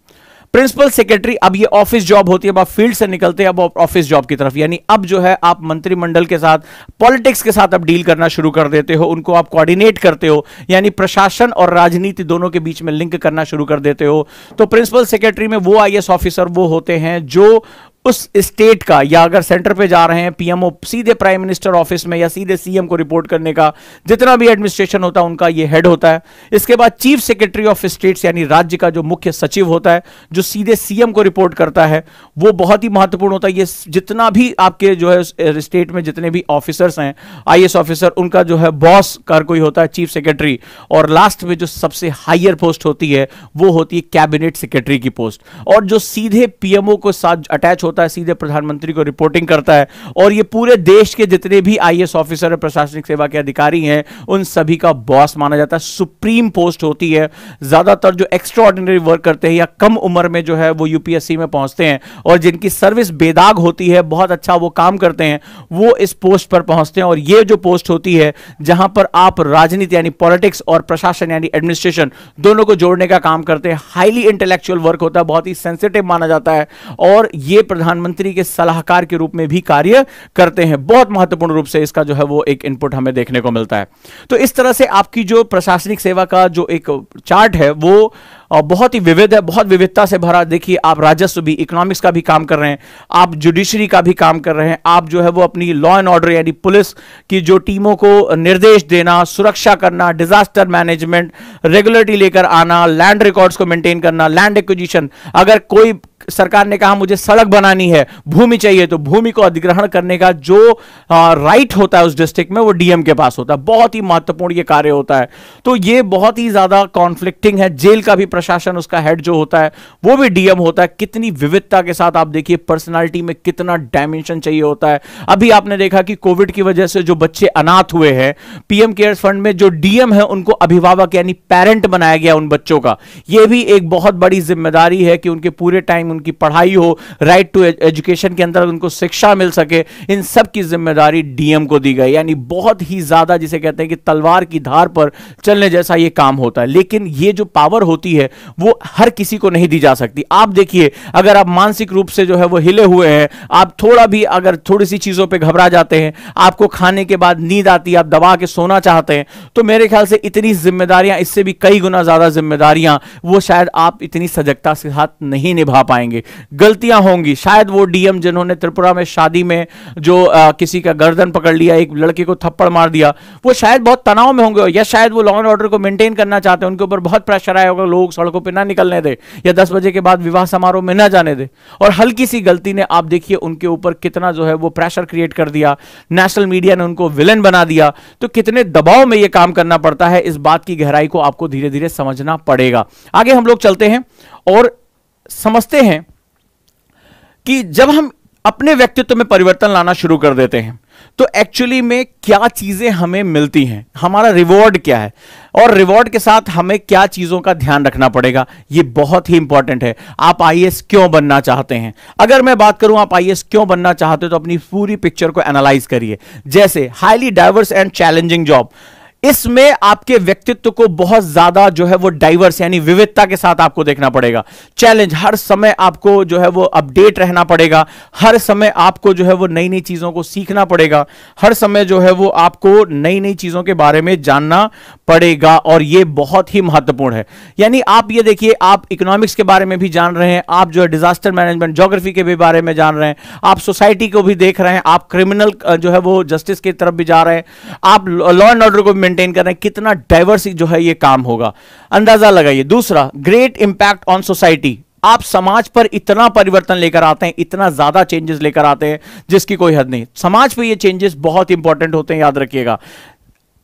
प्रिंसिपल सेक्रेटरी, अब ये ऑफिस जॉब होती है, अब आप फील्ड से निकलते हैं अब ऑफिस जॉब की तरफ, यानी अब जो है आप मंत्रिमंडल के साथ, पॉलिटिक्स के साथ अब डील करना शुरू कर देते हो, उनको आप कोऑर्डिनेट करते हो, यानी प्रशासन और राजनीति दोनों के बीच में लिंक करना शुरू कर देते हो। तो प्रिंसिपल सेक्रेटरी में वो आईएएस ऑफिसर वो होते हैं जो उस स्टेट का, या अगर सेंटर पे जा रहे हैं पीएमओ, सीधे प्राइम मिनिस्टर ऑफिस में या सीधे सीएम को रिपोर्ट करने का जितना भी एडमिनिस्ट्रेशन होता है उनका ये हेड होता है। इसके बाद चीफ सेक्रेटरी ऑफ स्टेट्स, यानी राज्य का जो मुख्य सचिव होता है जो सीधे सीएम को रिपोर्ट करता है, वो बहुत ही महत्वपूर्ण होता है। ये जितना भी आपके जो है स्टेट में जितने भी ऑफिसर्स हैं आईएएस ऑफिसर, उनका जो है बॉस कर कोई होता है चीफ सेक्रेटरी, और लास्ट में जो सबसे हायर पोस्ट होती है वो होती है कैबिनेट सेक्रेटरी की पोस्ट, और जो सीधे पीएमओ को साथ अटैच होता है, सीधे प्रधानमंत्री को रिपोर्टिंग करता है, और ये पूरे देश के जितने भी आईएएस ऑफिसर है, प्रशासनिक सेवा के अधिकारी हैं, उन सभी का बॉस माना जाता है। सुप्रीम पोस्ट होती है। ज्यादातर जो एक्स्ट्रा ऑर्डिनरी वर्क करते हैं या कम उम्र में जो है वो यूपीएससी में पहुंचते हैं, और जिनकी सर्विस बेदाग होती है, बहुत अच्छा वो काम करते हैं, वो इस पोस्ट पर पहुंचते हैं। और ये जो पोस्ट होती है जहां पर आप राजनीति यानी पॉलिटिक्स और प्रशासन यानी एडमिनिस्ट्रेशन दोनों को जोड़ने का काम करते हैं। हाईली इंटेलेक्चुअल वर्क होता है, बहुत ही सेंसिटिव माना जाता है, और ये प्रधानमंत्री के सलाहकार के रूप में भी कार्य करते हैं। बहुत महत्वपूर्ण रूप से इसका जो है वो एक इनपुट हमें देखने को मिलता है। तो इस तरह से आपकी जो प्रशासनिक सेवा का जो एक चार्ट है वो बहुत ही विविध है, बहुत विविधता से भरा। देखिए, आप राजस्व भी, इकोनॉमिक्स का भी काम कर रहे हैं, आप जुडिशरी का भी काम कर रहे हैं, आप जो है वो अपनी लॉ एंड ऑर्डर यानी पुलिस की जो टीमों को निर्देश देना, सुरक्षा करना, डिजास्टर मैनेजमेंट, रेगुलेटरी लेकर आना, लैंड रिकॉर्ड्स को मेंटेन करना, लैंड एक्विजिशन, अगर कोई सरकार ने कहा मुझे सड़क बनानी है, भूमि चाहिए, तो भूमि को अधिग्रहण करने का जो राइट होता है उस डिस्ट्रिक्ट में वो डीएम के पास होता है। बहुत ही महत्वपूर्ण ये कार्य होता है। तो ये बहुत ही ज्यादा कॉन्फ्लिक्टिंग है। जेल का भी प्रशासन, उसका हेड जो होता है वो भी डीएम होता है। कितनी विविधता के साथ आप देखिए, पर्सनालिटी में कितना डायमेंशन चाहिए होता है। अभी आपने देखा कि कोविड की वजह से जो बच्चे अनाथ हुए हैं, पीएम केयर्स फंड में जो डीएम है उनको अभिभावक यानी पेरेंट बनाया गया उन बच्चों का। यह भी एक बहुत बड़ी जिम्मेदारी है कि उनके पूरे टाइम उनकी पढ़ाई हो, राइट टू एजुकेशन के अंदर उनको शिक्षा मिल सके, इन सब की जिम्मेदारी डीएम को दी गई। यानी बहुत ही ज्यादा जिसे कहते हैं कि तलवार की धार पर चलने जैसा ये काम होता है। लेकिन ये जो पावर होती है वो हर किसी को नहीं दी जा सकती। आप देखिए, अगर आप मानसिक रूप से जो है वो हिले हुए हैं, आप थोड़ा भी अगर थोड़ी सी चीजों पे घबरा जाते हैं, आपको खाने के बाद नींद आती है, आप दबा के सोना चाहते हैं, तो मेरे ख्याल से इतनी जिम्मेदारियां, इससे भी कई गुना ज्यादा जिम्मेदारियां, वो शायद आप इतनी सजगता के साथ नहीं निभा पाएंगे। गलतियां होंगी। शायद वो डीएम जिन्होंने त्रिपुरा में शादी में जो किसी का गर्दन पकड़ लिया, एक लड़के को थप्पड़ मार दिया, वो शायद बहुत तनाव में होंगे, या शायद वो लॉ एंड ऑर्डर को मेंटेन करना चाहते हैं, उनके ऊपर बहुत प्रेशर आया होगा, लोग सड़कों पे ना निकलने दे, या 10 बजे के बाद विवाह समारोह में ना जाने दे, और हल्की सी गलती ने आप देखिए उनके ऊपर कितना जो है वो प्रेशर क्रिएट कर दिया, नेशनल मीडिया ने उनको विलेन बना दिया। तो कितने दबाव में ये काम करना पड़ता है, इस बात की गहराई को आपको धीरे धीरे समझना पड़ेगा। आगे हम लोग चलते हैं और समझते हैं कि जब हम अपने व्यक्तित्व में परिवर्तन लाना शुरू कर देते हैं तो एक्चुअली में क्या चीजें हमें मिलती हैं, हमारा रिवॉर्ड क्या है, और रिवॉर्ड के साथ हमें क्या चीजों का ध्यान रखना पड़ेगा। ये बहुत ही इंपॉर्टेंट है। आप आईएएस क्यों बनना चाहते हैं? अगर मैं बात करूं आप आईएएस क्यों बनना चाहते हो, तो अपनी पूरी पिक्चर को एनालाइज करिए। जैसे highly diverse and challenging job, इसमें आपके व्यक्तित्व को बहुत ज्यादा जो है वो डाइवर्स यानी विविधता के साथ आपको देखना पड़ेगा। चैलेंज, हर समय आपको जो है वो अपडेट रहना पड़ेगा, हर समय आपको जो है वो नई नई चीजों को सीखना पड़ेगा, हर समय जो है वो आपको नई नई चीजों के बारे में जानना पड़ेगा, और ये बहुत ही महत्वपूर्ण है। यानी आप ये देखिए, आप इकोनॉमिक्स के बारे में भी जान रहे हैं, आप जो है डिजास्टर मैनेजमेंट, ज्योग्राफी के भी बारे में जान रहे हैं, आप सोसाइटी को भी देख रहे हैं, आप क्रिमिनल जो है वो जस्टिस की तरफ भी जा रहे हैं, आप लॉ एंड ऑर्डर को मेंटेन कर रहे हैं। कितना डाइवर्स जो है ये काम होगा, अंदाजा लगाइए। दूसरा, ग्रेट इंपैक्ट ऑन सोसाइटी, आप समाज पर इतना परिवर्तन लेकर आते हैं, इतना ज्यादा चेंजेस लेकर आते हैं जिसकी कोई हद नहीं। समाज पे ये चेंजेस बहुत इंपॉर्टेंट होते हैं, याद रखिएगा।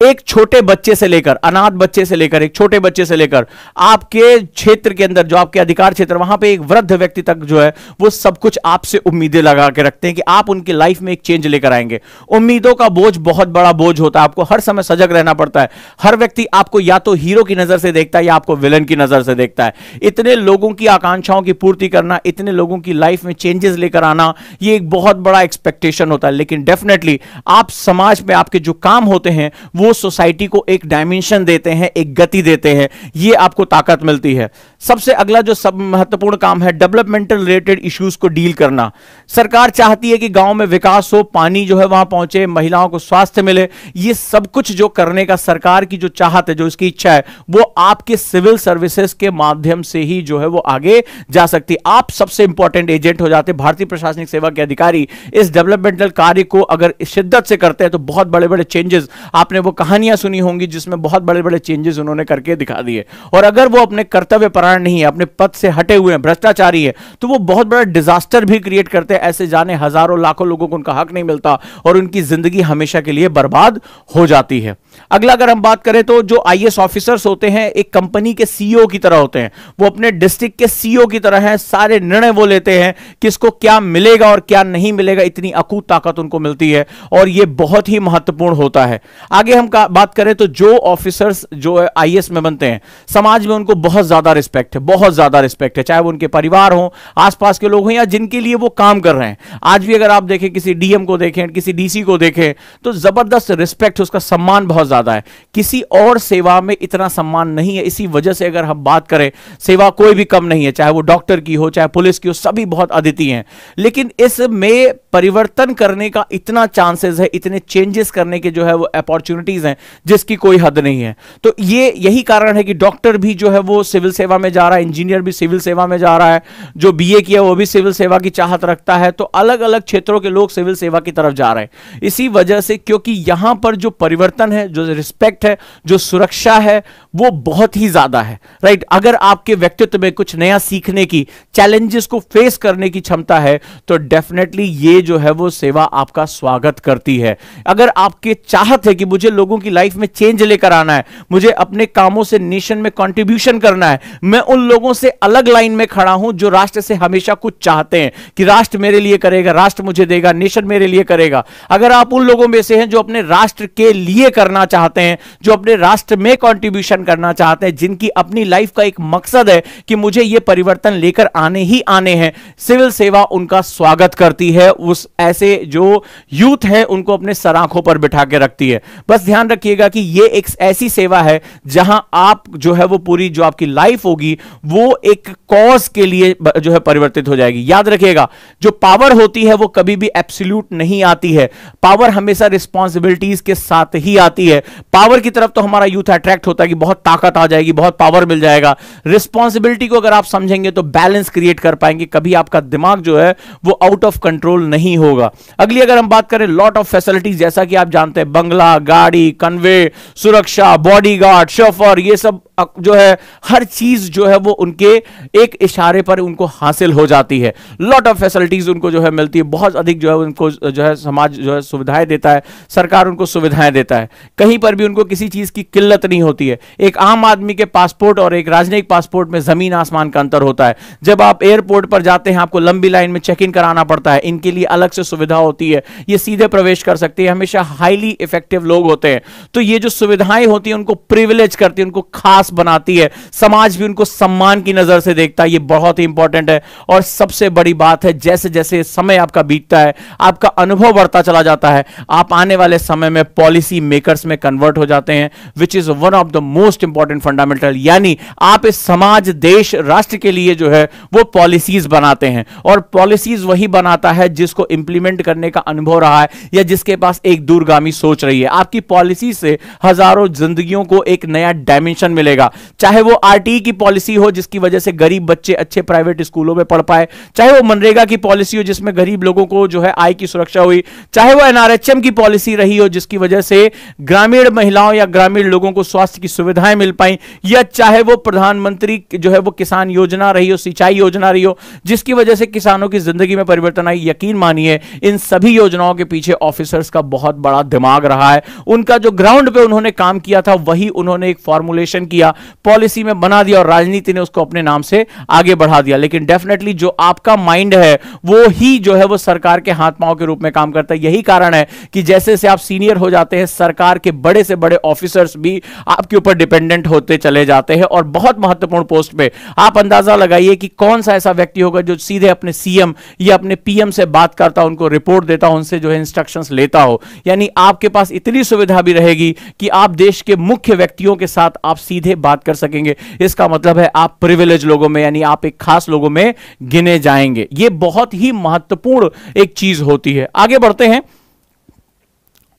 एक छोटे बच्चे से लेकर, अनाथ बच्चे से लेकर, एक छोटे बच्चे से लेकर आपके क्षेत्र के अंदर जो आपके अधिकार क्षेत्र, वहां पे एक वृद्ध व्यक्ति तक जो है वो सब कुछ आपसे उम्मीदें लगा के रखते हैं कि आप उनकी लाइफ में एक चेंज लेकर आएंगे। उम्मीदों का बोझ बहुत बड़ा बोझ होता है, आपको हर समय सजग रहना पड़ता है। हर व्यक्ति आपको या तो हीरो की नजर से देखता है या आपको विलन की नजर से देखता है। इतने लोगों की आकांक्षाओं की पूर्ति करना, इतने लोगों की लाइफ में चेंजेस लेकर आना, ये एक बहुत बड़ा एक्सपेक्टेशन होता है। लेकिन डेफिनेटली आप समाज में आपके जो काम होते हैं वो सोसाइटी को एक डायमेंशन देते हैं, एक गति देते हैं, ये आपको ताकत मिलती है। सबसे अगला जो सब महत्वपूर्ण काम है, डेवलपमेंटल रिलेटेड इश्यूज को डील करना। सरकार चाहती है कि गांव में विकास हो, पानी जो है वहां पहुंचे, महिलाओं को स्वास्थ्य मिले। ये सब कुछ जो करने का सरकार की जो चाहत है, जो इसकी इच्छा है, वो आपके सिविल सर्विसेज के माध्यम से ही जो है वो आगे जा सकती है। आप सबसे इंपॉर्टेंट एजेंट हो जाते हैं। भारतीय प्रशासनिक सेवा के अधिकारी इस डेवलपमेंटल कार्य को अगर शिद्दत से करते हैं तो बहुत बड़े बड़े चेंजेस, आपने वो कहानियां सुनी होंगी जिसमें बहुत बड़े बड़े चेंजेस उन्होंने करके दिखा दिए। और अगर वो अपने कर्तव्य परायण नहीं है, अपने पद से हटे हुए हैं, भ्रष्टाचारी है, तो वो बहुत बड़ा डिजास्टर भी क्रिएट करते हैं। ऐसे जाने हजारों लाखों लोगों को उनका हक नहीं मिलता और उनकी जिंदगी हमेशा के लिए बर्बाद हो जाती है। अगला अगर हम बात करें तो जो आईएएस ऑफिसर्स होते हैं एक कंपनी के सीईओ की तरह होते हैं। वो अपने डिस्ट्रिक्ट के सीईओ की तरह हैं, सारे निर्णय वो लेते हैं किसको क्या मिलेगा और क्या नहीं मिलेगा, इतनी अकूत ताकत उनको मिलती है और ये बहुत ही महत्वपूर्ण होता है। आगे हम बात करें तो जो ऑफिसर्स जो आईएएस में बनते हैं, समाज में उनको बहुत ज्यादा रिस्पेक्ट है, बहुत ज्यादा रिस्पेक्ट है, चाहे वो उनके परिवार हो, आसपास के लोग हों या जिनके लिए वो काम कर रहे हैं। आज भी अगर आप देखें, किसी डीएम को देखें, किसी डीसी को देखें, तो जबरदस्त रिस्पेक्ट, उसका सम्मान बहुत ज्यादा है। किसी और सेवा में इतना सम्मान नहीं है। इसी वजह से अगर हम बात करें, सेवा कोई भी कम नहीं है, चाहे वो डॉक्टर की हो, चाहे पुलिस की हो, सभी बहुत अद्वितीय हैं। लेकिन इसमें परिवर्तन करने का इतना चांसेस है, इतने चेंजेस करने के जो है वो अपॉर्चुनिटीज हैं जिसकी कोई हद नहीं है। तो ये यही कारण है कि डॉक्टर भी जो है वो सिविल सेवा में जा रहा है, इंजीनियर भी सिविल सेवा में जा रहा है, जो बीए किया वो भी सिविल सेवा की चाहत रखता है। तो अलग अलग क्षेत्रों के लोग सिविल सेवा की तरफ जा रहे हैं इसी वजह से, क्योंकि यहां पर जो परिवर्तन है, जो रिस्पेक्ट है, जो सुरक्षा है, वो बहुत ही ज्यादा है। राइट, अगर आपके व्यक्तित्व में कुछ नया सीखने की, चैलेंजेस को फेस करने की क्षमता है तो डेफिनेटली ये जो है वो सेवा आपका स्वागत करती है। अगर आपके चाहत है कि मुझे लोगों की लाइफ में चेंज लेकर आना है, मुझे अपने कामों से नेशन में कंट्रीब्यूशन करना है, मैं उन लोगों से अलग लाइन में खड़ा हूं जो राष्ट्र से हमेशा कुछ चाहते हैं कि राष्ट्र मेरे लिए करेगा, राष्ट्र मुझे देगा, नेशन मेरे लिए करेगा। अगर आप उन लोगों में से हैं जो अपने राष्ट्र के लिए करना चाहते हैं, जो अपने राष्ट्र में कंट्रीब्यूशन करना चाहते हैं, जिनकी अपनी लाइफ का एक मकसद है कि मुझे ये परिवर्तन लेकर आने ही आने हैं, सिविल सेवा उनका स्वागत करती है। उस ऐसे जो यूथ है उनको अपने सराखों पर बिठा के रखती है। बस ध्यान रखिएगा कि ये एक ऐसी सेवा है जहां आप जो है वो पूरी जो आपकी लाइफ होगी वो एक कॉज के लिए जो है परिवर्तित हो जाएगी। याद रखिएगा, जो पावर होती है वो कभी भी एब्सोल्यूट नहीं आती है। पावर हमेशा रिस्पॉन्सिबिलिटीज के साथ ही आती है। पावर की तरफ तो हमारा यूथ अट्रैक्ट होता है कि बहुत ताकत आ जाएगी, बहुत पावर मिल जाएगा। रिस्पॉन्सिबिलिटी को अगर आप समझेंगे तो बैलेंस क्रिएट कर पाएंगे, कभी आपका दिमाग जो है वो आउट ऑफ कंट्रोल नहीं होगा। अगली अगर हम बात करें, लॉट ऑफ फैसिलिटीज, जैसा कि आप जानते हैं, बंगला, गाड़ी, कन्वे, सुरक्षा, बॉडीगार्ड, शोफर, ये सब जो है हर चीज जो है वो उनके एक इशारे पर उनको हासिल हो जाती है। लॉट ऑफ फैसिलिटीज उनको जो है मिलती है, बहुत अधिक जो है उनको जो है समाज जो है सुविधाएं देता है, सरकार उनको सुविधाएं देता है, कहीं पर भी उनको किसी चीज की किल्लत नहीं होती है। एक आम आदमी के पासपोर्ट और एक राजनयिक पासपोर्ट में जमीन आसमान का अंतर होता है। जब आप एयरपोर्ट पर जाते हैं आपको लंबी लाइन में चेक इन कराना पड़ता है, इनके लिए अलग से सुविधा होती है, ये सीधे प्रवेश कर सकते हैं, हमेशा हाईली इफेक्टिव लोग होते हैं। तो ये जो सुविधाएं होती हैं उनको प्रिविलेज करती है, उनको खास बनाती है, समाज भी उनको सम्मान की नजर से देखता है। ये बहुत ही इंपॉर्टेंट है। और सबसे बड़ी बात है, जैसे जैसे समय आपका बीतता है, आपका अनुभव बढ़ता चला जाता है, आप आने वाले समय में पॉलिसी मेकर्स में कन्वर्ट हो जाते हैं, which is one of the most important fundamental. यानी आप इस समाज, देश, राष्ट्र के लिए जो है वो पॉलिसीज बनाते हैं, और पॉलिसीज वही बनाता है जिसको इंप्लीमेंट करने का अनुभव रहा है या जिसके पास एक दूरगामी सोच रही है। आपकी पॉलिसी से हजारों जिंदगियों को एक नया डायमेंशन मिलेगा। मिलेगा, चाहे वो आरटीई की पॉलिसी हो जिसकी वजह से गरीब बच्चे अच्छे प्राइवेट स्कूलों में पढ़ पाए, चाहे वो मनरेगा की पॉलिसी हो जिसमें गरीब लोगों को जो है आय की सुरक्षा हुई, चाहे वो एनआरएचएम की पॉलिसी रही हो जिसकी वजह से ग्रामीण महिलाओं या ग्रामीण लोगों को स्वास्थ्य की सुविधाएं मिल पाई, या चाहे वो प्रधानमंत्री जो है वो किसान योजना रही हो, सिंचाई योजना रही हो जिसकी वजह से किसानों की जिंदगी में परिवर्तन आई। यकीन मानिए इन सभी योजनाओं के पीछे ऑफिसर्स का बहुत बड़ा दिमाग रहा है। उनका जो ग्राउंड पे उन्होंने काम किया था वही उन्होंने एक फॉर्मुलेशन किया, पॉलिसी में बना दिया और राजनीति ने उसको अपने नाम से आगे बढ़ा दिया। लेकिन डेफिनेटली जो आपका माइंड है वो ही जो है वो सरकार के हाथ पांव के रूप में काम करता है। यही कारण है कि जैसे जैसे आप सीनियर हो जाते हैं सरकार के बड़े से बड़े ऑफिसर्स भी आपके ऊपर डिपेंडेंट होते चले जाते हैं और बहुत महत्वपूर्ण पोस्ट पे। आप अंदाजा लगाइए कि कौन सा ऐसा व्यक्ति होगा जो सीधे अपने सीएम या अपने पीएम से बात करता, उनको रिपोर्ट देता, उनसे जो है इंस्ट्रक्शंस लेता हो। यानी आपके पास इतनी सुविधा भी रहेगी कि आप देश के मुख्य व्यक्तियों के साथ आप सीधे बात कर सकेंगे। इसका मतलब है आप प्रिविलेज लोगों में यानी आप एक खास लोगों में गिने जाएंगे। यह बहुत ही महत्वपूर्ण एक चीज होती है। आगे बढ़ते हैं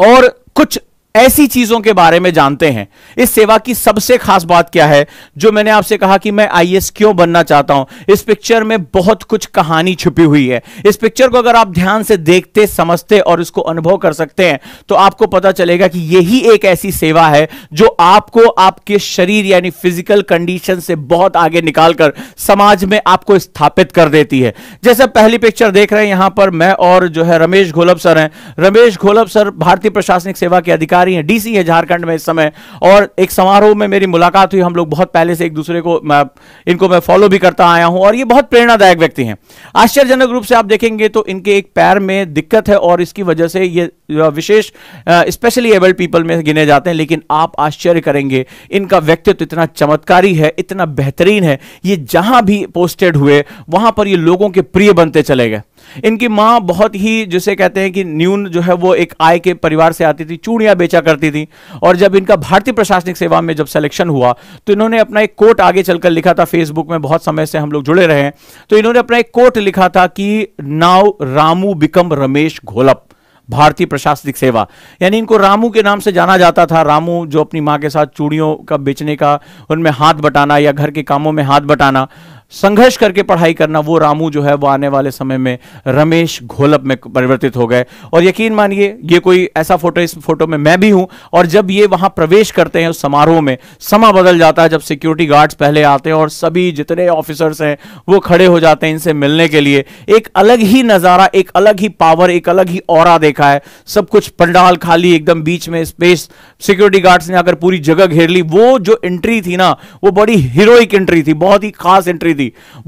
और कुछ ऐसी चीजों के बारे में जानते हैं। इस सेवा की सबसे खास बात क्या है, जो मैंने आपसे कहा कि मैं आईएएस क्यों बनना चाहता हूं, इस पिक्चर में बहुत कुछ कहानी छुपी हुई है। इस पिक्चर को अगर आप ध्यान से देखते, समझते और इसको अनुभव कर सकते हैं तो आपको पता चलेगा कि यही एक ऐसी सेवा है जो आपको आपके शरीर यानी फिजिकल कंडीशन से बहुत आगे निकालकर समाज में आपको स्थापित कर देती है। जैसे पहली पिक्चर देख रहे हैं यहां पर मैं और जो है रमेश घोलप सर हैं। रमेश घोलप सर भारतीय प्रशासनिक सेवा के अधिकारी हैं, डीसी है झारखंड में इस समय। और एक समारोह में मेरी मुलाकात हुई, हम लोग बहुत पहले से एक दूसरे को इनको मैं फॉलो भी करता आया हूं और ये बहुत प्रेरणादायक व्यक्ति हैं। आश्चर्यजनक रूप से आप देखेंगे तो इनके एक पैर में दिक्कत है और इसकी वजह से ये विशेष स्पेशली एबल्ड पीपल में गिने जाते हैं। लेकिन आप आश्चर्य करेंगे इनका व्यक्तित्व इतना चमत्कारी है, इतना बेहतरीन है, ये जहां भी पोस्टेड हुए वहां पर ये लोगों के प्रिय बनते चले गए। इनकी मां बहुत ही जिसे कहते हैं कि न्यून जो है वो एक आय के परिवार से आती थी, चूड़ियां बेचा करती थी। और जब इनका भारतीय प्रशासनिक सेवा में जब सिलेक्शन हुआ तो इन्होंने अपना एक कोट आगे चलकर लिखा था, फेसबुक में बहुत समय से हम लोग जुड़े रहे हैं, तो इन्होंने अपना एक कोट लिखा था कि नाउ रामू बिकम रमेश घोलप, भारतीय प्रशासनिक सेवा। यानी इनको रामू के नाम से जाना जाता था। रामू जो अपनी मां के साथ चूड़ियों का बेचने का, उनमें हाथ बटाना या घर के कामों में हाथ बटाना, संघर्ष करके पढ़ाई करना, वो रामू जो है वो आने वाले समय में रमेश घोलप में परिवर्तित हो गए। और यकीन मानिए ये कोई ऐसा फोटो, इस फोटो में मैं भी हूं। और जब ये वहां प्रवेश करते हैं उस समारोह में, समा बदल जाता है जब सिक्योरिटी गार्ड्स पहले आते हैं और सभी जितने ऑफिसर्स हैं वो खड़े हो जाते हैं इनसे मिलने के लिए। एक अलग ही नजारा, एक अलग ही पावर, एक अलग ही ऑरा देखा है। सब कुछ पंडाल खाली, एकदम बीच में स्पेस, सिक्योरिटी गार्ड्स ने आकर पूरी जगह घेर ली। वो जो एंट्री थी ना वो बड़ी हीरोइक एंट्री थी, बहुत ही खास एंट्री थी।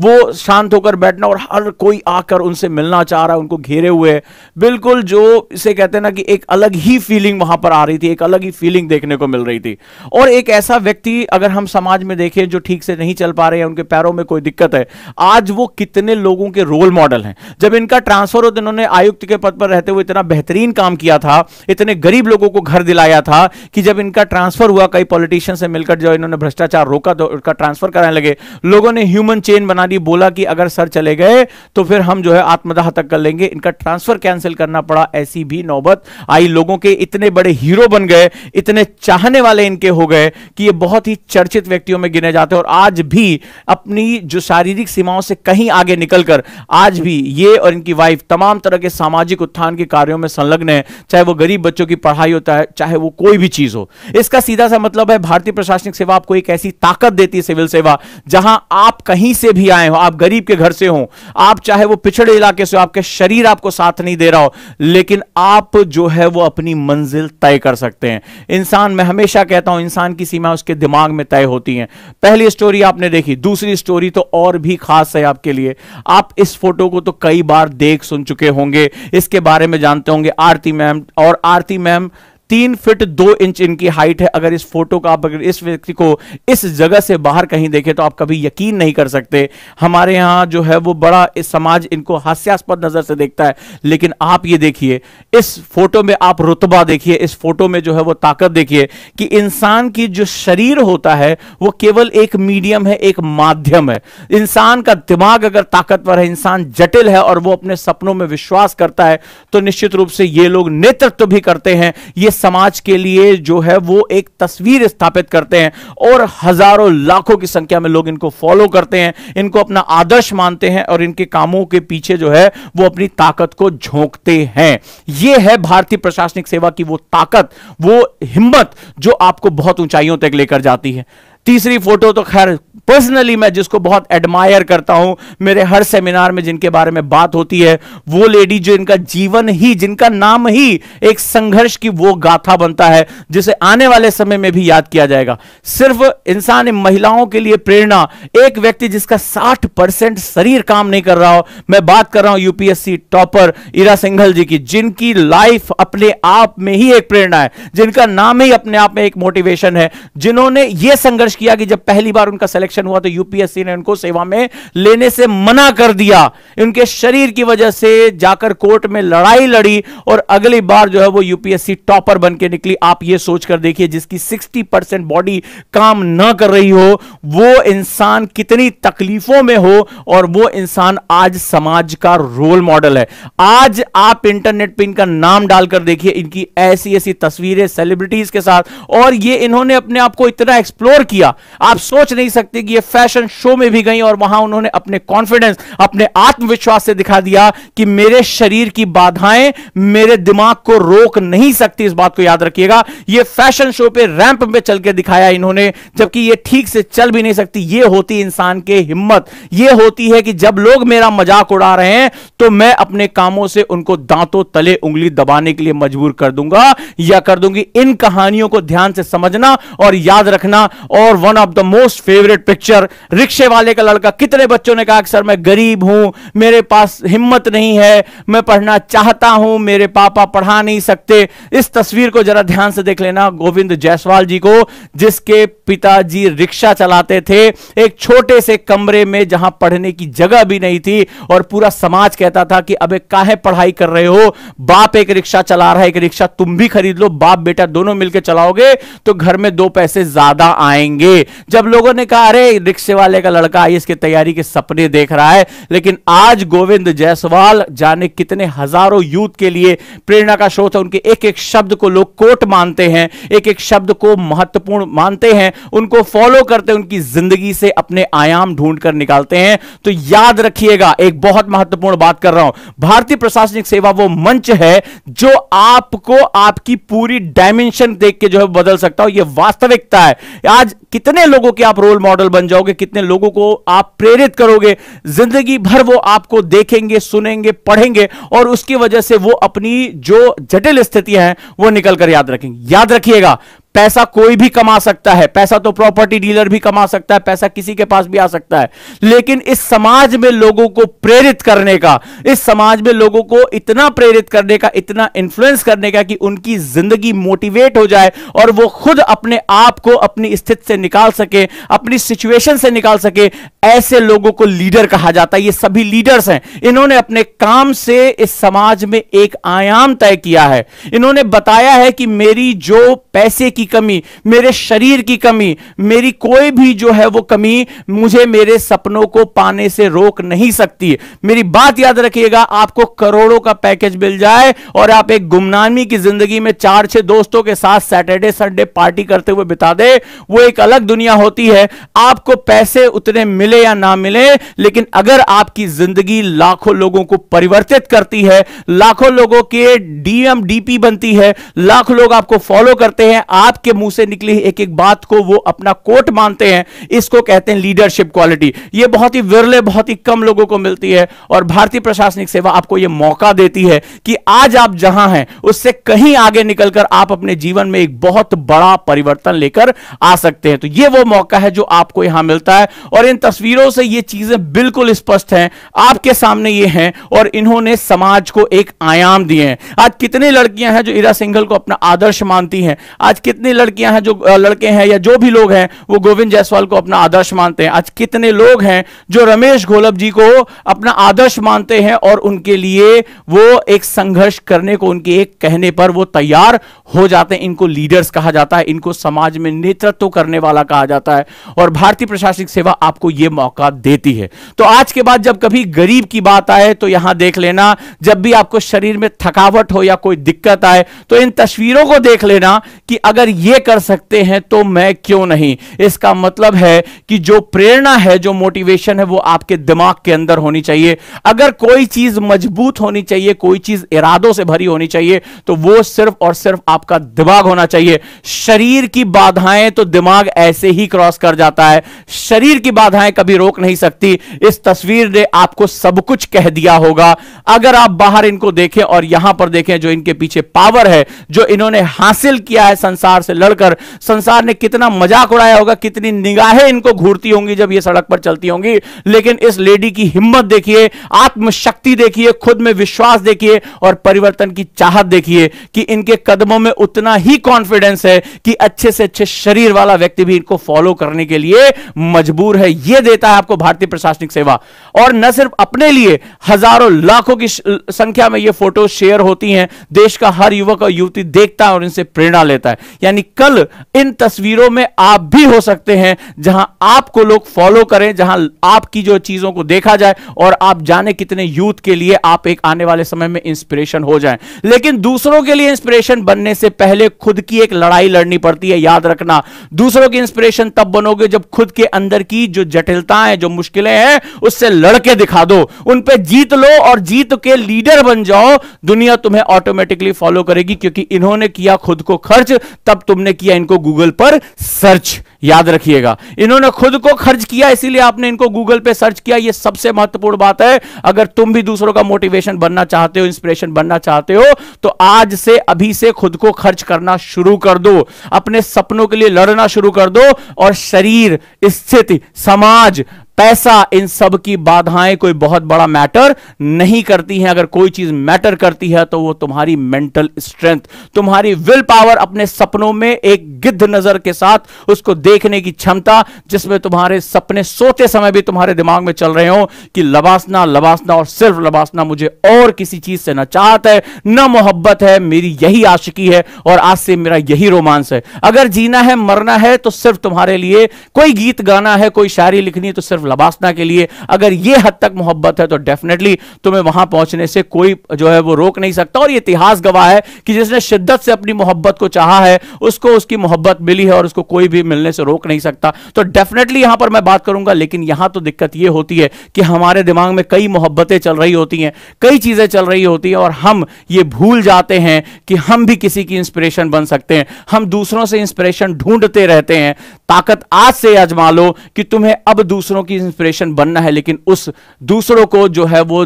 वो शांत होकर बैठना और हर कोई आकर उनसे मिलना चाह रहा है, उनको घेरे हुए। बिल्कुल जो इसे कहते हैं ना कि एक अलग ही फीलिंग वहां पर आ रही थी, एक अलग ही फीलिंग देखने को मिल रही थी। और एक ऐसा व्यक्ति अगर हम समाज में देखें जो ठीक से नहीं चल पा रहे हैं, उनके पैरों में कोई दिक्कत है, आज वो कितने लोगों के रोल मॉडल हैं। जब इनका ट्रांसफर हो, इन्होंने आयुक्त के पद पर रहते हुए इतना बेहतरीन काम किया था, इतने गरीब लोगों को घर दिलाया था कि जब इनका ट्रांसफर हुआ, कई पॉलिटिशियन से मिलकर जो इन्होंने भ्रष्टाचार रोका तो उनका ट्रांसफर कराने लगे। लोगों ने ह्यूमन चेन बना दी, बोला कि अगर सर चले गए तो फिर हम जो है आत्मदाह तक कर लेंगे। इनका ट्रांसफर कैंसिल करना पड़ा, ऐसी भी नौबत आई। लोगों के इतने बड़े हीरो बन गए, इतने चाहने वाले इनके हो गए कि ये बहुत ही चर्चित व्यक्तियों में गिने जाते हैं। और आज भी अपनी जो शारीरिक सीमाओं से कहीं आगे निकलकर आज भी ये और इनकी वाइफ तमाम तरह के सामाजिक उत्थान के कार्यों में संलग्न है, चाहे वो गरीब बच्चों की पढ़ाई होता है, चाहे वो कोई भी चीज हो। इसका सीधा सा मतलब है भारतीय प्रशासनिक सेवा आपको एक ऐसी ताकत देती है, सिविल सेवा, जहां आप कहीं से भी आए हो, आप गरीब के घर से हो, आप चाहे वो पिछड़े इलाके से हो, आपके शरीर आपको साथ नहीं दे रहा हो, लेकिन आप जो है वो अपनी मंजिल तय कर सकते हैं। इंसान, मैं हमेशा कहता हूं, इंसान की सीमा उसके दिमाग में तय होती है। पहली स्टोरी आपने देखी, दूसरी स्टोरी तो और भी खास है आपके लिए। आप इस फोटो को तो कई बार देख सुन चुके होंगे, इसके बारे में जानते होंगे। आरती मैम, और आरती मैम 3 फीट 2 इंच इनकी हाइट है। अगर इस फोटो का आप अगर इस व्यक्ति को इस जगह से बाहर कहीं देखें तो आप कभी यकीन नहीं कर सकते। हमारे यहां जो है वो बड़ा इस समाज इनको हास्यास्पद नजर से देखता है, लेकिन आप ये देखिए, इस फोटो में आप रुतबा देखिए, इस फोटो में जो है वो ताकत देखिए कि इंसान की जो शरीर होता है वो केवल एक मीडियम है, एक माध्यम है। इंसान का दिमाग अगर ताकतवर है, इंसान जटिल है और वो अपने सपनों में विश्वास करता है, तो निश्चित रूप से ये लोग नेतृत्व भी करते हैं। ये समाज के लिए जो है वो एक तस्वीर स्थापित करते हैं और हजारों लाखों की संख्या में लोग इनको फॉलो करते हैं, इनको अपना आदर्श मानते हैं और इनके कामों के पीछे जो है वो अपनी ताकत को झोंकते हैं। ये है भारतीय प्रशासनिक सेवा की वो ताकत, वो हिम्मत जो आपको बहुत ऊंचाइयों तक लेकर जाती है। तीसरी फोटो तो खैर पर्सनली मैं जिसको बहुत एडमायर करता हूं, मेरे हर सेमिनार में जिनके बारे में बात होती है, वो लेडी जो इनका जीवन ही, जिनका नाम ही एक संघर्ष की वो गाथा बनता है जिसे आने वाले समय में भी याद किया जाएगा। सिर्फ इंसान महिलाओं के लिए प्रेरणा, एक व्यक्ति जिसका 60% शरीर काम नहीं कर रहा हो, मैं बात कर रहा हूं यूपीएससी टॉपर इरा सिंघल जी की, जिनकी लाइफ अपने आप में ही एक प्रेरणा है, जिनका नाम ही अपने आप में एक मोटिवेशन है, जिन्होंने यह संघर्ष किया कि जब पहली बार उनका सिलेक्शन हुआ तो यूपीएससी ने उनको सेवा में लेने से मना कर दिया। उनके शरीर की वजह से जाकर कोर्ट में लड़ाई लड़ी और अगली बार जो है वो यूपीएससी टॉपर बन के निकली। आप ये सोचकर देखिए, जिसकी 60% बॉडी काम ना कर रही हो, वो इंसान कितनी तकलीफों में हो और वो इंसान आज समाज का रोल मॉडल है। आज आप इंटरनेट पे इनका नाम डालकर देखिए, इनकी ऐसी ऐसी तस्वीरें सेलिब्रिटीज के साथ, और ये इन्होंने अपने आप को इतना एक्सप्लोर किया, आप सोच नहीं सकते कि ये फैशन शो में भी गई और वहां उन्होंने अपने कॉन्फिडेंस, अपने आत्मविश्वास से दिखा दिया कि मेरे शरीर की बाधाएं मेरे दिमाग को रोक नहीं सकती। इस बात को याद रखिएगा, ये फैशन शो पे रैंप पे चल के दिखाया इन्होंने, जबकि ये ठीक से चल भी नहीं सकती। ये होती इंसान की हिम्मत, ये होती है कि जब लोग मेरा मजाक उड़ा रहे हैं तो मैं अपने कामों से उनको दांतों तले उंगली दबाने के लिए मजबूर कर दूंगा या कर दूंगी। इन कहानियों को ध्यान से समझना और याद रखना। और one of the most favourite picture, रिक्शे वाले का लड़का। कितने बच्चों ने कहा कि सर मैं गरीब हूं, मेरे पास हिम्मत नहीं है, मैं पढ़ना चाहता हूं, मेरे पापा पढ़ा नहीं सकते। इस तस्वीर को जरा ध्यान से देख लेना, गोविंद जायसवाल जी को, जिसके पिताजी रिक्शा चलाते थे एक छोटे से कमरे में जहां पढ़ने की जगह भी नहीं थी, और पूरा समाज कहता था कि अबे काहे पढ़ाई कर रहे हो, बाप एक रिक्शा चला रहा है, एक रिक्शा तुम भी खरीद लो, बाप बेटा दोनों मिलकर चलाओगे तो घर में 2 पैसे ज्यादा आएंगे। जब लोगों ने कहा अरे रिक्शे वाले का लड़का आईएएस की तैयारी के सपने देख रहा है, लेकिन आज गोविंद जायसवाल जाने कितने हजारों यूथ के लिए प्रेरणा का स्रोत है। उनके एक एक शब्द को लोग कोट मानते हैं, एक एक शब्द को महत्वपूर्ण मानते हैं, उनको फॉलो करते हैं, उनकी जिंदगी से अपने आयाम ढूंढकर निकालते हैं। तो याद रखिएगा, एक बहुत महत्वपूर्ण बात कर रहा हूं, भारतीय प्रशासनिक सेवा वो मंच है जो आपको आपकी पूरी डायमेंशन देख के जो है बदल सकता हो। यह वास्तविकता है। आज कितने लोगों के आप रोल मॉडल बन जाओगे, कितने लोगों को आप प्रेरित करोगे, जिंदगी भर वो आपको देखेंगे, सुनेंगे, पढ़ेंगे और उसकी वजह से वो अपनी जो जटिल स्थितियां हैं वो निकल कर याद रखेंगे। याद रखिएगा, पैसा कोई भी कमा सकता है, पैसा तो प्रॉपर्टी डीलर भी कमा सकता है, पैसा किसी के पास भी आ सकता है, लेकिन इस समाज में लोगों को प्रेरित करने का, इस समाज में लोगों को इतना प्रेरित करने का, इतना इन्फ्लुएंस करने का कि उनकी जिंदगी मोटिवेट हो जाए और वो खुद अपने आप को अपनी स्थिति से निकाल सके, अपनी सिचुएशन से निकाल सके, ऐसे लोगों को लीडर कहा जाता है। ये सभी लीडर्स हैं, इन्होंने अपने काम से इस समाज में एक आयाम तय किया है। इन्होंने बताया है कि मेरी जो पैसे की कमी, मेरे शरीर की कमी, मेरी कोई भी जो है वो कमी मुझे मेरे सपनों को पाने से रोक नहीं सकती। मेरी बात याद रखिएगा, आपको करोड़ों का पैकेज मिल जाए और आप एक गुमनामी की जिंदगी में 4-6 दोस्तों के साथ सैटरडे संडे पार्टी करते हुए बिता दे, वो एक अलग दुनिया होती है। आपको पैसे उतने मिले या ना मिले, लेकिन अगर आपकी जिंदगी लाखों लोगों को परिवर्तित करती है, लाखों लोगों के डीएम डीपी बनती है, लाखों लोग आपको फॉलो करते हैं, आपके मुंह से निकली एक एक बात को वो अपना कोट मानते हैं, इसको कहते हैं लीडरशिप क्वालिटी। ये बहुत ही विरले, बहुत ही कम लोगों को मिलती है और भारतीय प्रशासनिक सेवा आपको यह मौका देती है कि आज आप जहां हैं उससे कहीं आगे निकलकर आप अपने जीवन में एक बहुत बड़ा परिवर्तन लेकर आ सकते हैं। तो यह वो मौका है जो आपको यहां मिलता है और इन तस्वीरों से ये चीजें बिल्कुल स्पष्ट हैं, आपके सामने ये हैं और इन्होंने समाज को एक आयाम दिए हैं। आज कितनी लड़कियां हैं जो इरा सिंघल को अपना आदर्श मानती हैं, आज कितने कितनी लड़कियां हैं, जो लड़के हैं या जो भी लोग हैं वो गोविंद जायसवाल को अपना आदर्श मानते हैं। आज कितने लोग हैं जो रमेश घोलप जी को अपना आदर्श मानते हैं और उनके लिए वो एक संघर्ष करने को, उनके एक कहने पर वो तैयार हो जाते हैं। इनको लीडर्स कहा जाता है, इनको समाज में नेतृत्व करने वाला कहा जाता है और भारतीय प्रशासनिक सेवा आपको यह मौका देती है। तो आज के बाद जब कभी गरीब की बात आए तो यहां देख लेना, जब भी आपको शरीर में थकावट हो या कोई दिक्कत आए तो इन तस्वीरों को देख लेना कि अगर ये कर सकते हैं तो मैं क्यों नहीं। इसका मतलब है कि जो प्रेरणा है, जो मोटिवेशन है, वो आपके दिमाग के अंदर होनी चाहिए। अगर कोई चीज मजबूत होनी चाहिए, कोई चीज इरादों से भरी होनी चाहिए, तो वो सिर्फ और सिर्फ आपका दिमाग होना चाहिए। शरीर की बाधाएं तो दिमाग ऐसे ही क्रॉस कर जाता है, शरीर की बाधाएं कभी रोक नहीं सकती। इस तस्वीर ने आपको सब कुछ कह दिया होगा। अगर आप बाहर इनको देखें और यहां पर देखें जो इनके पीछे पावर है, जो इन्होंने हासिल किया है संसार से लड़कर, संसार ने कितना मजाक उड़ाया होगा, कितनी निगाहें इनको घूरती होंगी जब ये सड़क पर चलती होंगी। लेकिन इस लेडी की हिम्मत देखिए, आत्मशक्ति देखिए, खुद में विश्वास देखिए और परिवर्तन की चाहत देखिए कि इनके कदमों में उतना ही कॉन्फिडेंस है कि अच्छे से अच्छे शरीर वाला व्यक्ति भी इनको फॉलो करने के लिए मजबूर है। यह देता है आपको भारतीय प्रशासनिक सेवा। और न सिर्फ अपने लिए, हजारों लाखों की संख्या में यह फोटो शेयर होती हैं, देश का हर युवक और युवती देखता है और इनसे प्रेरणा लेता है। यानी कल इन तस्वीरों में आप भी हो सकते हैं जहां आपको लोग फॉलो करें, जहां आपकी जो चीजों को देखा जाए और आप जाने कितने यूथ के लिए आप एक आने वाले समय में इंस्पिरेशन हो जाएं। लेकिन दूसरों के लिए इंस्पिरेशन बनने से पहले खुद की एक लड़ाई लड़नी पड़ती है, याद रखना। दूसरों की इंस्पिरेशन तब बनोगे जब खुद के अंदर की जो जटिलताएं, जो मुश्किलें हैं, उससे लड़के दिखा दो, उन पे जीत लो और जीत के लीडर बन जाओ। दुनिया तुम्हें ऑटोमेटिकली फॉलो करेगी, क्योंकि इन्होंने किया खुद को खर्च, तब तुमने किया इनको गूगल पर सर्च। याद रखिएगा, इन्होंने खुद को खर्च किया, इसीलिए आपने इनको गूगल पे सर्च किया। यह सबसे महत्वपूर्ण बात है। अगर तुम भी दूसरों का मोटिवेशन बनना चाहते हो, इंस्पिरेशन बनना चाहते हो, तो आज से, अभी से खुद को खर्च करना शुरू कर दो, अपने सपनों के लिए लड़ना शुरू कर दो। और शरीर, स्थिति, समाज, पैसा, इन सब की बाधाएं कोई बहुत बड़ा मैटर नहीं करती हैं। अगर कोई चीज मैटर करती है तो वो तुम्हारी मेंटल स्ट्रेंथ, तुम्हारी विल पावर, अपने सपनों में एक गिद्ध नजर के साथ उसको देखने की क्षमता, जिसमें तुम्हारे सपने सोते समय भी तुम्हारे दिमाग में चल रहे हो कि लबासना, लबासना और सिर्फ लबासना, मुझे और किसी चीज से न चाहत है, न मोहब्बत है, मेरी यही आशिकी है और आज से मेरा यही रोमांस है। अगर जीना है, मरना है, तो सिर्फ तुम्हारे लिए कोई गीत गाना है, कोई शायरी लिखनी है, तो सिर्फ लबासना के लिए। अगर यह हद तक मोहब्बत है तो डेफिनेटली तुम्हें वहां पहुंचने से कोई जो है वो रोक नहीं सकता। और यह इतिहास गवाह है कि जिसने शिद्दत से अपनी मोहब्बत को चाहा है, उसको उसकी मोहब्बत मिली है और उसको कोई भी मिलने से रोक नहीं सकता। तो डेफिनेटली यहां पर मैं बात करूंगा। लेकिन यहां तो दिक्कत यह होती है कि हमारे दिमाग में कई मोहब्बतें चल रही होती हैं, कई चीजें चल रही होती हैं और हम ये भूल जाते हैं कि हम भी किसी की इंस्पिरेशन बन सकते हैं। हम दूसरों से इंस्पिरेशन ढूंढते रहते हैं। ताकत आज से आजमा लो कि तुम्हें अब दूसरों की इंस्पिरेशन बनना है, लेकिन उस दूसरों को जो है वो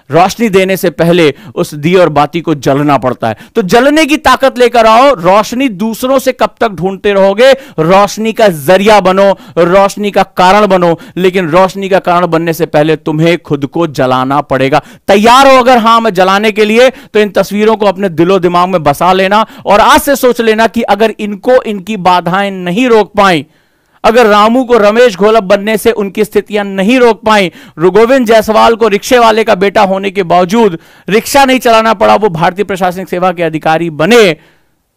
रोशनी देने से पहले उस दिए और बाती को जलना पड़ता है। तो जलने की ताकत लेकर आओ। रोशनी दूसरों से कब तक ढूंढते रहोगे? रोशनी का जरिया बनो, रोशनी का कारण बनो, लेकिन रोशनी का कारण बनने से पहले तुम्हें खुद को जलाना पड़ेगा। तैयार हो अगर हाँ मैं जलाने के लिए, तो इन तस्वीरों को अपने दिलो दिमाग में बसा लेना और आज से सोच लेना कि अगर इनको इनकी बाधाएं नहीं रोक पाई, अगर रामू को रमेश घोलप बनने से उनकी स्थितियां नहीं रोक पाई, गोविंद जायसवाल को रिक्शे वाले का बेटा होने के बावजूद रिक्शा नहीं चलाना पड़ा, वो भारतीय प्रशासनिक सेवा के अधिकारी बने,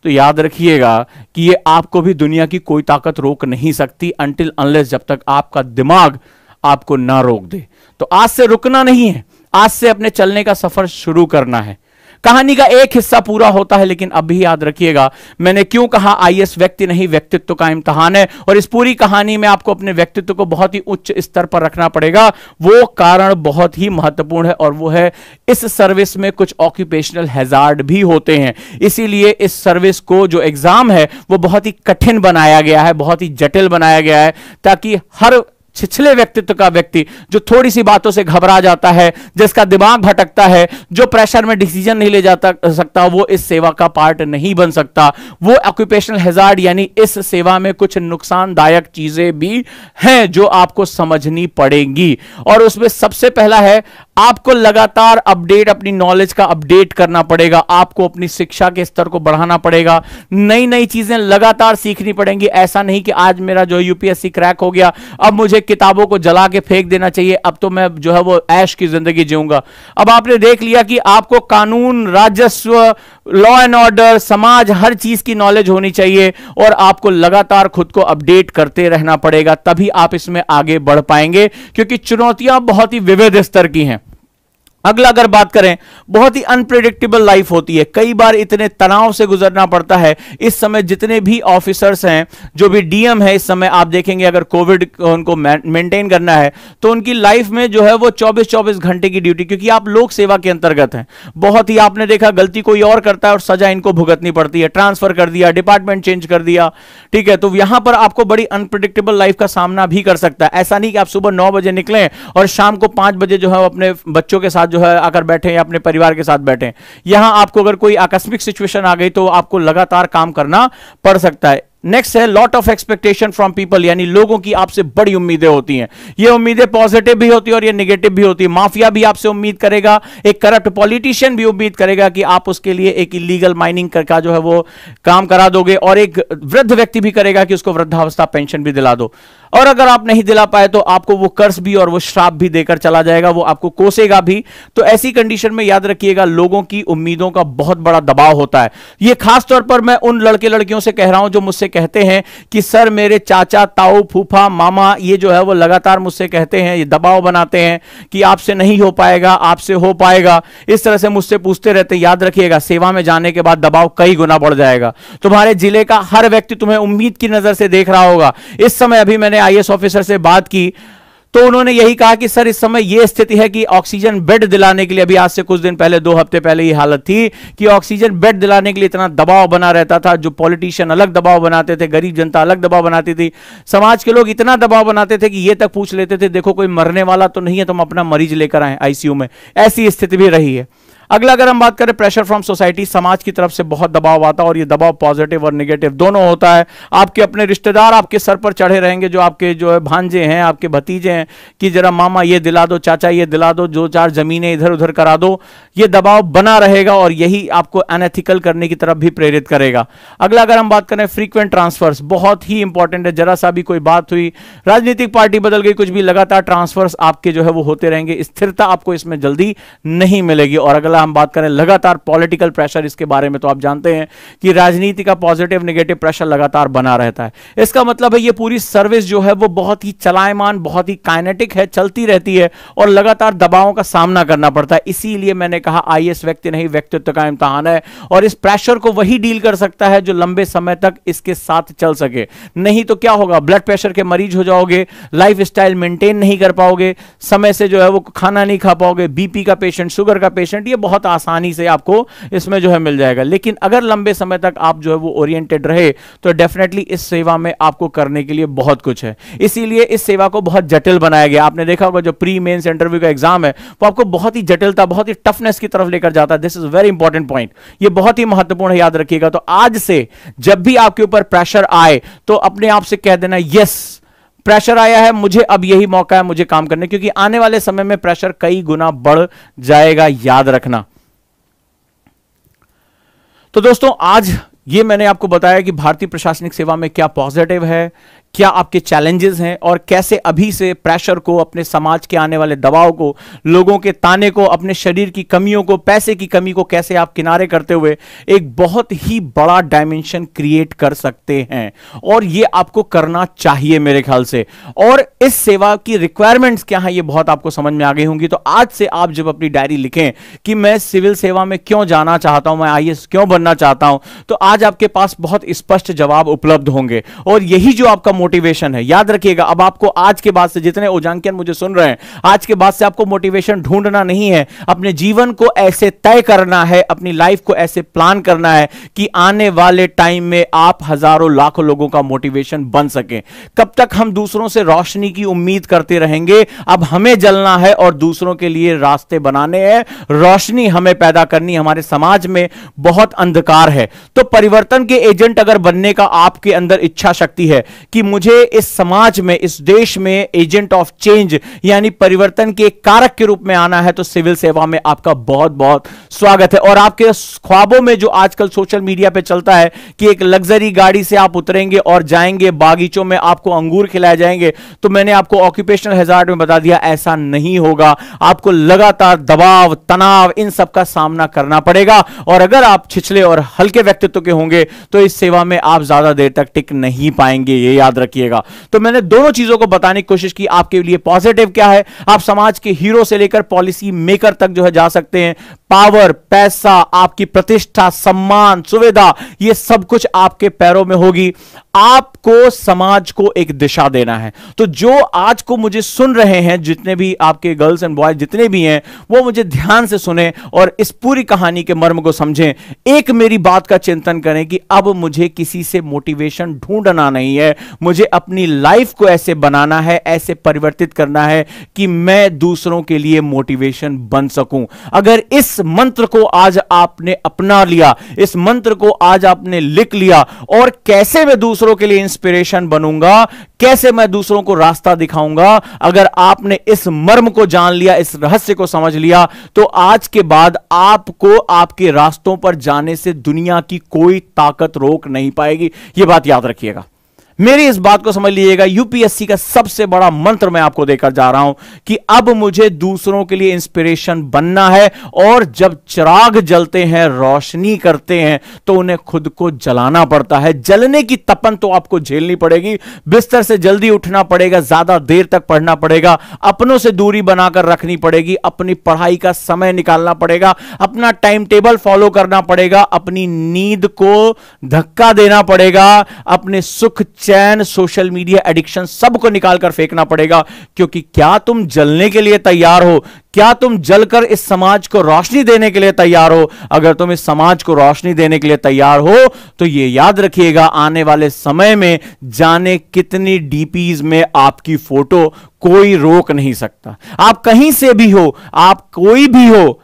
तो याद रखिएगा कि ये आपको भी दुनिया की कोई ताकत रोक नहीं सकती, अनटिल अनलेस, जब तक आपका दिमाग आपको ना रोक दे। तो आज से रुकना नहीं है, आज से अपने चलने का सफर शुरू करना है। कहानी का एक हिस्सा पूरा होता है, लेकिन अब भी याद रखिएगा मैंने क्यों कहा आईएएस व्यक्ति नहीं व्यक्तित्व का इम्तिहान है। और इस पूरी कहानी में आपको अपने व्यक्तित्व को बहुत ही उच्च स्तर पर रखना पड़ेगा। वो कारण बहुत ही महत्वपूर्ण है और वो है इस सर्विस में कुछ ऑक्यूपेशनल हैजार्ड भी होते हैं। इसीलिए इस सर्विस को जो एग्जाम है वो बहुत ही कठिन बनाया गया है, बहुत ही जटिल बनाया गया है, ताकि हर छिछले व्यक्तित्व का व्यक्ति जो थोड़ी सी बातों से घबरा जाता है, जिसका दिमाग भटकता है, जो प्रेशर में डिसीजन नहीं ले जाता सकता, वो इस सेवा का पार्ट नहीं बन सकता। वो ऑक्यूपेशनल हैजार्ड यानी इस सेवा में कुछ नुकसानदायक चीजें भी हैं जो आपको समझनी पड़ेंगी। और उसमें सबसे पहला है आपको लगातार अपडेट, अपनी नॉलेज का अपडेट करना पड़ेगा, आपको अपनी शिक्षा के स्तर को बढ़ाना पड़ेगा, नई नई चीजें लगातार सीखनी पड़ेंगी। ऐसा नहीं कि आज मेरा जो यूपीएससी क्रैक हो गया, अब मुझे किताबों को जला के फेंक देना चाहिए, अब तो मैं जो है वो ऐश की जिंदगी जीऊंगा। अब आपने देख लिया कि आपको कानून, राजस्व, लॉ एंड ऑर्डर, समाज, हर चीज की नॉलेज होनी चाहिए और आपको लगातार खुद को अपडेट करते रहना पड़ेगा, तभी आप इसमें आगे बढ़ पाएंगे, क्योंकि चुनौतियां बहुत ही विविध स्तर की हैं। अगला अगर बात करें, बहुत ही अनप्रेडिक्टेबल लाइफ होती है, कई बार इतने तनाव से गुजरना पड़ता है। इस समय जितने भी ऑफिसर्स हैं, जो भी डीएम है, इस समय आप देखेंगे अगर कोविड उनको मेंटेन करना है तो उनकी लाइफ में जो है वो 24-24 घंटे की ड्यूटी, क्योंकि आप लोक सेवा के अंतर्गत हैं। बहुत ही आपने देखा गलती कोई और करता है और सजा इनको भुगतनी पड़ती है, ट्रांसफर कर दिया, डिपार्टमेंट चेंज कर दिया, ठीक है। तो यहां पर आपको बड़ी अनप्रेडिक्टेबल लाइफ का सामना भी कर सकता है। ऐसा नहीं कि आप सुबह 9 बजे निकलें और शाम को 5 बजे जो है अपने बच्चों के साथ जो है आकर बैठे या अपने परिवार के साथ बैठे। यहां आपको अगर कोई आकस्मिक सिचुएशन आ गई तो आपको लगातार काम करना पड़ सकता है। नेक्स्ट है lot of expectation from people, यानी लोगों की आपसे बड़ी उम्मीदें होती हैं। ये उम्मीदें पॉजिटिव भी होती है और ये नेगेटिव भी होती है। माफिया भी आपसे उम्मीद करेगा, एक करप्ट पॉलिटिशियन भी उम्मीद करेगा कि आप उसके लिए एक इलीगल माइनिंग का जो है वो काम करा दोगे, और एक वृद्ध व्यक्ति भी करेगा कि उसको वृद्धावस्था पेंशन भी दिला दो, और अगर आप नहीं दिला पाए तो आपको वो कर्ज भी और वो श्राप भी देकर चला जाएगा, वो आपको कोसेगा भी। तो ऐसी कंडीशन में याद रखिएगा, लोगों की उम्मीदों का बहुत बड़ा दबाव होता है। ये खास तौर पर मैं उन लड़के लड़कियों से कह रहा हूं जो मुझसे कहते हैं कि सर मेरे चाचा, ताऊ, फूफा, मामा ये जो है वो लगातार मुझसे कहते हैं, ये दबाव बनाते हैं कि आपसे नहीं हो पाएगा, आपसे हो पाएगा, इस तरह से मुझसे पूछते रहते हैं। याद रखिएगा, सेवा में जाने के बाद दबाव कई गुना बढ़ जाएगा। तुम्हारे जिले का हर व्यक्ति तुम्हें उम्मीद की नजर से देख रहा होगा। इस समय अभी मैंने आईएएस ऑफिसर से बात की तो उन्होंने यही कहा कि सर इस समय यह स्थिति है कि ऑक्सीजन बेड दिलाने के लिए, अभी आज से कुछ दिन पहले, 2 हफ्ते पहले ये हालत थी कि ऑक्सीजन बेड दिलाने के लिए इतना दबाव बना रहता था। जो पॉलिटिशियन अलग दबाव बनाते थे, गरीब जनता अलग दबाव बनाती थी, समाज के लोग इतना दबाव बनाते थे कि ये तक पूछ लेते थे देखो कोई मरने वाला तो नहीं है, तुम अपना मरीज लेकर आए आईसीयू में। ऐसी स्थिति भी रही है। अगला अगर हम बात करें प्रेशर फ्रॉम सोसाइटी, समाज की तरफ से बहुत दबाव आता है और ये दबाव पॉजिटिव और नेगेटिव दोनों होता है। आपके अपने रिश्तेदार आपके सर पर चढ़े रहेंगे, जो आपके जो है भांजे हैं, आपके भतीजे हैं, कि जरा मामा ये दिला दो, चाचा ये दिला दो, 2-4 जमीनें इधर उधर करा दो। ये दबाव बना रहेगा और यही आपको अनएथिकल करने की तरफ भी प्रेरित करेगा। अगला अगर हम बात करें फ्रीक्वेंट ट्रांसफर्स, बहुत ही इंपॉर्टेंट है। जरा सा भी कोई बात हुई, राजनीतिक पार्टी बदल गई, कुछ भी, लगातार ट्रांसफर्स आपके जो है वो होते रहेंगे। स्थिरता आपको इसमें जल्दी नहीं मिलेगी। और अगला हम बात करें लगातार पॉलिटिकल प्रेशर, इसके बारे में तो आप जानते हैं कि राजनीति का पॉजिटिव नेगेटिव प्रेशर लगातार बना रहता है। इसका मतलब है ये पूरी सर्विस जो है वो बहुत ही चलायमान, बहुत ही काइनेटिक है, चलती रहती है और लगातार दबावों का सामना करना पड़ता है। इसीलिए मैंने कहा आईएएस व्यक्ति नहीं, व्यक्तित्व का इम्तिहान है, और इस प्रेशर को वही डील कर सकता है जो लंबे समय तक इसके साथ चल सके। नहीं तो क्या होगा, ब्लड प्रेशर के मरीज हो जाओगे, लाइफ स्टाइल मेंटेन नहीं कर पाओगे, समय से जो है वो खाना नहीं खा पाओगे, बीपी का पेशेंट, शुगर का पेशेंट, ये बहुत आसानी से आपको इसमें जो है मिल जाएगा। लेकिन अगर लंबे समय तक आप जो है वो ओरिएंटेड रहे तो डेफिनेटली इस सेवा में आपको करने के लिए बहुत कुछ है। इसीलिए इस सेवा को बहुत जटिल बनाया गया। आपने देखा होगा जो प्री मेंस इंटरव्यू का एग्जाम है वो आपको बहुत ही जटिलता, बहुत ही टफनेस की तरफ लेकर जाता है। This is very important point, ये बहुत ही महत्वपूर्ण है, याद रखिएगा। तो आज से जब भी आपके ऊपर प्रेशर आए तो अपने आप से कह देना, यस प्रेशर आया है, मुझे अब यही मौका है मुझे काम करने, क्योंकि आने वाले समय में प्रेशर कई गुना बढ़ जाएगा, याद रखना। तो दोस्तों आज ये मैंने आपको बताया कि भारतीय प्रशासनिक सेवा में क्या पॉजिटिव है, क्या आपके चैलेंजेस हैं, और कैसे अभी से प्रेशर को, अपने समाज के आने वाले दबाव को, लोगों के ताने को, अपने शरीर की कमियों को, पैसे की कमी को कैसे आप किनारे करते हुए एक बहुत ही बड़ा डायमेंशन क्रिएट कर सकते हैं। और ये आपको करना चाहिए मेरे ख्याल से। और इस सेवा की रिक्वायरमेंट्स क्या हैं ये बहुत आपको समझ में आ गई होंगी। तो आज से आप जब अपनी डायरी लिखें कि मैं सिविल सेवा में क्यों जाना चाहता हूं, मैं आईएएस क्यों बनना चाहता हूं, तो आज आपके पास बहुत स्पष्ट जवाब उपलब्ध होंगे। और यही जो आपका मोटिवेशन है, याद रखिएगा। अब आपको आज के बाद से, जितने ओजांकियन मुझे सुन रहे हैं, आज के बाद से आपको मोटिवेशन ढूंढना नहीं है, अपने जीवन को ऐसे तय करना है, अपनी लाइफ को ऐसे प्लान करना है कि आने वाले टाइम में आप हजारों लाखों लोगों का मोटिवेशन बन सके। कब तक हम दूसरों से रोशनी की उम्मीद करते रहेंगे? अब हमें जलना है और दूसरों के लिए रास्ते बनाने हैं, रोशनी हमें पैदा करनी। हमारे समाज में बहुत अंधकार है, तो परिवर्तन के एजेंट अगर बनने का आपके अंदर इच्छा शक्ति है कि मुझे इस समाज में, इस देश में एजेंट ऑफ चेंज यानी परिवर्तन के एक कारक के रूप में आना है, तो सिविल सेवा में आपका बहुत बहुत स्वागत है। और आपके ख्वाबों में जो आजकल सोशल मीडिया पे चलता है कि एक लग्जरी गाड़ी से आप उतरेंगे और जाएंगे बागीचों में, आपको अंगूर खिलाए जाएंगे, तो मैंने आपको ऑक्यूपेशनल हैजार्ड में बता दिया ऐसा नहीं होगा। आपको लगातार दबाव, तनाव, इन सब का सामना करना पड़ेगा। और अगर आप छिछले और हल्के व्यक्तित्व के होंगे तो इस सेवा में आप ज्यादा देर तक टिक नहीं पाएंगे, ये याद रखिएगा। तो मैंने दोनों चीजों को बताने की कोशिश की। आपके लिए पॉजिटिव क्या है, आप समाज के हीरो से लेकर पॉलिसी मेकर तक जो है जा सकते हैं। पावर, पैसा, आपकी प्रतिष्ठा, सम्मान, सुविधा, ये सब कुछ आपके पैरों में होगी। आपको समाज को एक दिशा देना है। तो जो आज को मुझे सुन रहे हैं, जितने भी आपके गर्ल्स एंड बॉयज जितने भी हैं, वो मुझे ध्यान से सुने और इस पूरी कहानी के मर्म को समझें। एक मेरी बात का चिंतन करें कि अब मुझे किसी से मोटिवेशन ढूंढना नहीं है, मुझे अपनी लाइफ को ऐसे बनाना है, ऐसे परिवर्तित करना है कि मैं दूसरों के लिए मोटिवेशन बन सकूं। अगर इस मंत्र को आज आपने अपना लिया, इस मंत्र को आज आपने लिख लिया, और कैसे मैं दूसरों के लिए इंस्पिरेशन बनूंगा, कैसे मैं दूसरों को रास्ता दिखाऊंगा, अगर आपने इस मर्म को जान लिया, इस रहस्य को समझ लिया, तो आज के बाद आपको आपके रास्तों पर जाने से दुनिया की कोई ताकत रोक नहीं पाएगी। यह बात याद रखिएगा, मेरी इस बात को समझ लीजिएगा। यूपीएससी का सबसे बड़ा मंत्र मैं आपको देकर जा रहा हूं कि अब मुझे दूसरों के लिए इंस्पिरेशन बनना है, और जब चिराग जलते हैं, रोशनी करते हैं, तो उन्हें खुद को जलाना पड़ता है। जलने की तपन तो आपको झेलनी पड़ेगी, बिस्तर से जल्दी उठना पड़ेगा, ज्यादा देर तक पढ़ना पड़ेगा, अपनों से दूरी बनाकर रखनी पड़ेगी, अपनी पढ़ाई का समय निकालना पड़ेगा, अपना टाइम टेबल फॉलो करना पड़ेगा, अपनी नींद को धक्का देना पड़ेगा, अपने सुख, चैन, सोशल मीडिया एडिक्शन सबको निकालकर फेंकना पड़ेगा। क्योंकि क्या तुम जलने के लिए तैयार हो? क्या तुम जलकर इस समाज को रोशनी देने के लिए तैयार हो? अगर तुम इस समाज को रोशनी देने के लिए तैयार हो तो यह याद रखिएगा, आने वाले समय में जाने कितनी डीपीज में आपकी फोटो कोई रोक नहीं सकता। आप कहीं से भी हो, आप कोई भी हो,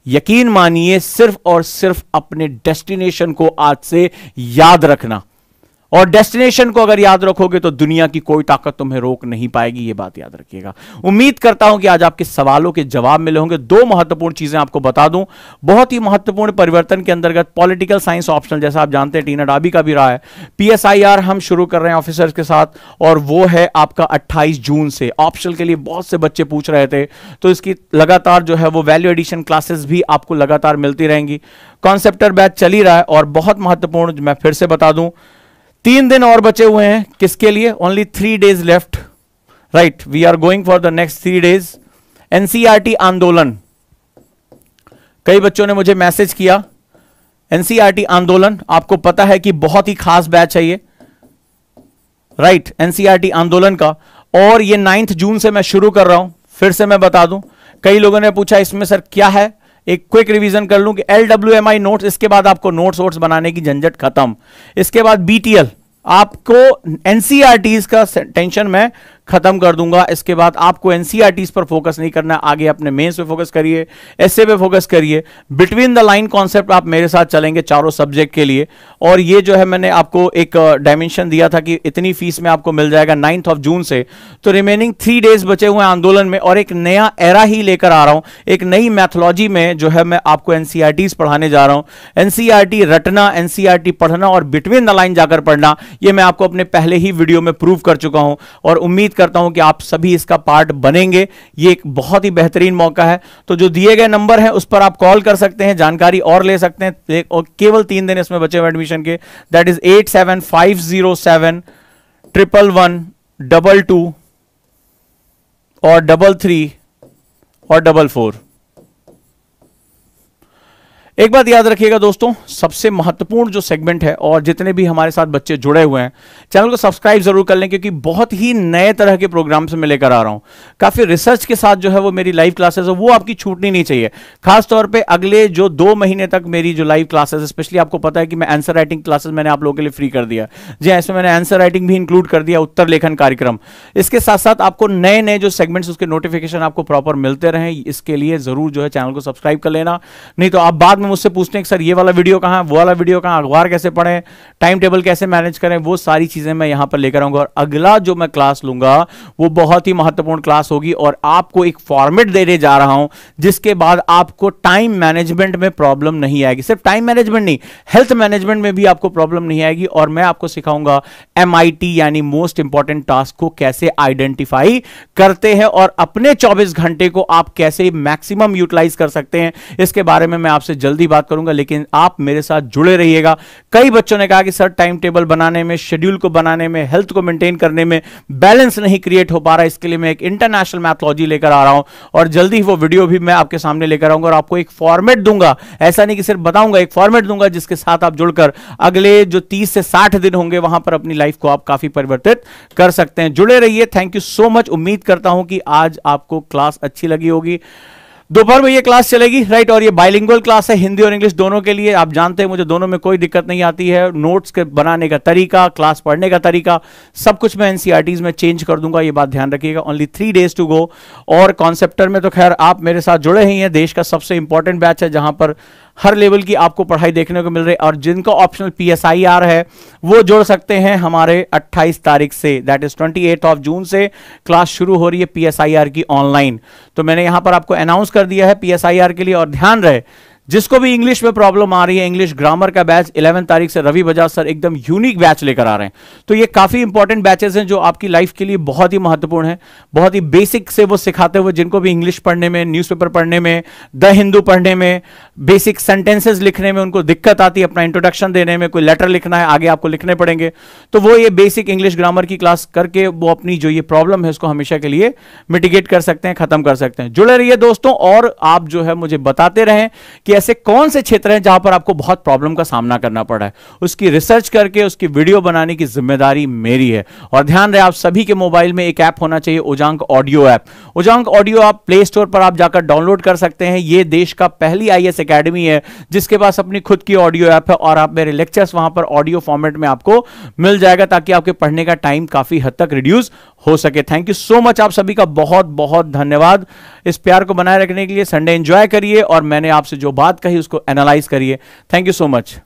यकीन मानिए सिर्फ और सिर्फ अपने डेस्टिनेशन को आज से याद रखना। और डेस्टिनेशन को अगर याद रखोगे तो दुनिया की कोई ताकत तुम्हें रोक नहीं पाएगी, यह बात याद रखिएगा। उम्मीद करता हूं कि आज आपके सवालों के जवाब मिले होंगे। दो महत्वपूर्ण चीजें आपको बता दूं, बहुत ही महत्वपूर्ण परिवर्तन के अंतर्गत पॉलिटिकल साइंस ऑप्शनल, जैसा आप जानते हैं टीना डाबी का भी रहा है, पीएसआईआर हम शुरू कर रहे हैं ऑफिसर्स के साथ, और वो है आपका 28 जून से। ऑप्शनल के लिए बहुत से बच्चे पूछ रहे थे, तो इसकी लगातार जो है वो वैल्यू एडिशन क्लासेस भी आपको लगातार मिलती रहेंगी। कॉन्सेप्टर बैच चल ही रहा है, और बहुत महत्वपूर्ण मैं फिर से बता दूं, 3 दिन और बचे हुए हैं। किसके लिए? Only 3 days left, right. We are going for the next 3 days। NCERT आंदोलन, कई बच्चों ने मुझे मैसेज किया, एनसीईआरटी आंदोलन आपको पता है कि बहुत ही खास बैच है ये, राइट, एनसीईआरटी आंदोलन का। और ये 9 जून से मैं शुरू कर रहा हूं। फिर से मैं बता दूं, कई लोगों ने पूछा इसमें सर क्या है, एक क्विक रिवीजन कर लूं कि LWMI नोट्स, इसके बाद आपको नोट्स वोट्स बनाने की झंझट खत्म। इसके बाद BTL, आपको एनसीईआरटीज का टेंशन मैं खत्म कर दूंगा। इसके बाद आपको एनसीईआरटीज पर फोकस नहीं करना, आगे अपने मेंस पे फोकस करिए, एसए पे फोकस करिए। बिटवीन द लाइन कॉन्सेप्ट आप मेरे साथ चलेंगे चारों सब्जेक्ट के लिए। और ये जो है मैंने आपको एक डायमेंशन दिया था कि इतनी फीस में आपको मिल जाएगा 9 जून से। तो रिमेनिंग 3 days बचे हुए आंदोलन में, और एक नया एरा ही लेकर आ रहा हूं, एक नई मैथोलॉजी में जो है मैं आपको एनसीईआरटीज पढ़ाने जा रहा हूं। एनसीईआरटी रटना, एनसीईआरटी पढ़ना और बिटवीन द लाइन जाकर पढ़ना, ये मैं आपको अपने पहले ही वीडियो में प्रूव कर चुका हूं, और उम्मीद करता हूं कि आप सभी इसका पार्ट बनेंगे। ये एक बहुत ही बेहतरीन मौका है। तो जो दिए गए नंबर है उस पर आप कॉल कर सकते हैं, जानकारी और ले सकते हैं, और केवल 3 दिन इसमें बचे हुए एडमिशन के, दैट इज 8750711122 और 33 और 44। एक बात याद रखिएगा दोस्तों, सबसे महत्वपूर्ण जो सेगमेंट है, और जितने भी हमारे साथ बच्चे जुड़े हुए हैं, चैनल को सब्सक्राइब जरूर कर लें, क्योंकि बहुत ही नए तरह के प्रोग्राम से मैं लेकर आ रहा हूं। काफी रिसर्च के साथ जो है वो मेरी लाइव क्लासेस है, वो आपकी छूटनी नहीं चाहिए। खासतौर पे अगले जो 2 महीने तक मेरी जो लाइव क्लासेस, स्पेशली आपको पता है कि मैं आंसर राइटिंग क्लासेस मैंने आप लोगों के लिए फ्री कर दिया। जी हाँ, इसमें मैंने आंसर राइटिंग भी इंक्लूड कर दिया, उत्तर लेखन कार्यक्रम। इसके साथ साथ आपको नए नए जो सेगमेंट्स, उसके नोटिफिकेशन आपको प्रॉपर मिलते रहे, इसके लिए जरूर जो है चैनल को सब्सक्राइब कर लेना। नहीं तो आप बाद में मुझसे पूछते हैं कि सर ये वाला वीडियो कहाँ है, वो वाला वीडियो कहाँ, अखबार कैसे पढ़ें, टाइम टेबल कैसे मैनेज करें, वो सारी चीजें मैं यहां पर लेकर आऊंगा। और अगला जो मैं क्लास लूंगा वो बहुत ही महत्वपूर्ण क्लास होगी और आपको एक फॉर्मेट देने जा रहा हूं जिसके बाद आपको टाइम मैनेजमेंट में प्रॉब्लम नहीं आएगी। सिर्फ टाइम मैनेजमेंट नहीं, हेल्थ मैनेजमेंट में भी आपको प्रॉब्लम नहीं आएगी। और मैं आपको सिखाऊंगा MIT यानी मोस्ट इंपॉर्टेंट टास्क को कैसे आइडेंटिफाई करते हैं और अपने 24 घंटे को आप कैसे मैक्सिमम यूटिलाइज कर सकते हैं, इसके बारे में मैं आपसे जल्दी बात करूंगा। लेकिन आप मेरे साथ जुड़े रहिएगा। कई बच्चों ने कहा कि सर टाइम टेबल बनाने में, शेड्यूल को बनाने में, हेल्थ को मेंटेन करने में बैलेंस नहीं क्रिएट हो पा रहा है। इसके लिए मैं एक इंटरनेशनल मैथोलॉजी लेकर आ रहा हूं और जल्दी ही वो वीडियो भी मैं आपके सामने लेकर आऊंगा और आपको एक फॉर्मेट दूंगा। ऐसा नहीं कि सिर्फ बताऊंगा, एक फॉर्मेट दूंगा जिसके साथ आप जुड़कर अगले जो 30 से 60 दिन होंगे वहां पर अपनी लाइफ को आप काफी परिवर्तित कर सकते हैं। जुड़े रहिए। Thank you so much. उम्मीद करता हूं कि आज आपको क्लास अच्छी लगी होगी। दोपहर में ये क्लास चलेगी, राइट, और ये बाइलिंगुअल क्लास है, हिंदी और इंग्लिश दोनों के लिए। आप जानते हैं मुझे दोनों में कोई दिक्कत नहीं आती है। नोट्स के बनाने का तरीका, क्लास पढ़ने का तरीका, सब कुछ मैं NCERTs में चेंज कर दूंगा, ये बात ध्यान रखिएगा। Only 3 days to go. और कॉन्सेप्टर में तो खैर आप मेरे साथ जुड़े ही हैं, देश का सबसे इंपॉर्टेंट बैच है जहां पर हर लेवल की आपको पढ़ाई देखने को मिल रही है। और जिनका ऑप्शनल PSIR है वो जुड़ सकते हैं हमारे 28 तारीख से, दैट इज 28 जून से क्लास शुरू हो रही है PSIR की ऑनलाइन। तो मैंने यहां पर आपको अनाउंस कर दिया है PSIR के लिए। और ध्यान रहे, जिसको भी इंग्लिश में प्रॉब्लम आ रही है, इंग्लिश ग्रामर का बैच 11 तारीख से रवि बजाज सर एकदम यूनिक बैच लेकर आ रहे हैं। तो ये काफी इंपॉर्टेंट बैचेस हैं जो आपकी लाइफ के लिए बहुत ही महत्वपूर्ण है। बहुत ही बेसिक से वो सिखाते हुए, जिनको भी इंग्लिश पढ़ने में, न्यूज़पेपर पढ़ने में, द हिंदू पढ़ने में, बेसिक सेंटेंसेस लिखने में उनको दिक्कत आती है, अपना इंट्रोडक्शन देने में, कोई लेटर लिखना है, आगे आपको लिखने पड़ेंगे, तो वो ये बेसिक इंग्लिश ग्रामर की क्लास करके वो अपनी जो ये प्रॉब्लम है उसको हमेशा के लिए मिटिगेट कर सकते हैं, खत्म कर सकते हैं। जुड़े रहिए दोस्तों। और आप जो है मुझे बताते रहें कि ऐसे कौन से क्षेत्र हैं जहां पर आपको बहुत प्रॉब्लम का सामना करना पड़ा है। उसकी रिसर्च करके उसकी वीडियो बनाने की जिम्मेदारी मेरी है। और ध्यान रहे, आप सभी के मोबाइल में एक ऐप होना चाहिए, उजांक ऑडियो ऐप। उजांक ऑडियो आप प्ले स्टोर पर आप जाकर डाउनलोड कर सकते हैं। यह देश का पहली IAS एकेडमी है जिसके पास अपनी खुद की ऑडियो ऐप है और आप मेरे लेक्चर्स वहां पर ऑडियो फॉर्मेट में आपको मिल जाएगा ताकि आपके पढ़ने का टाइम काफी हद तक रिड्यूस हो सके। Thank you so much. आप सभी का बहुत बहुत धन्यवाद इस प्यार को बनाए रखने के लिए। संडे एंजॉय करिए और मैंने आपसे जो बात कही उसको एनालाइज करिए। Thank you so much.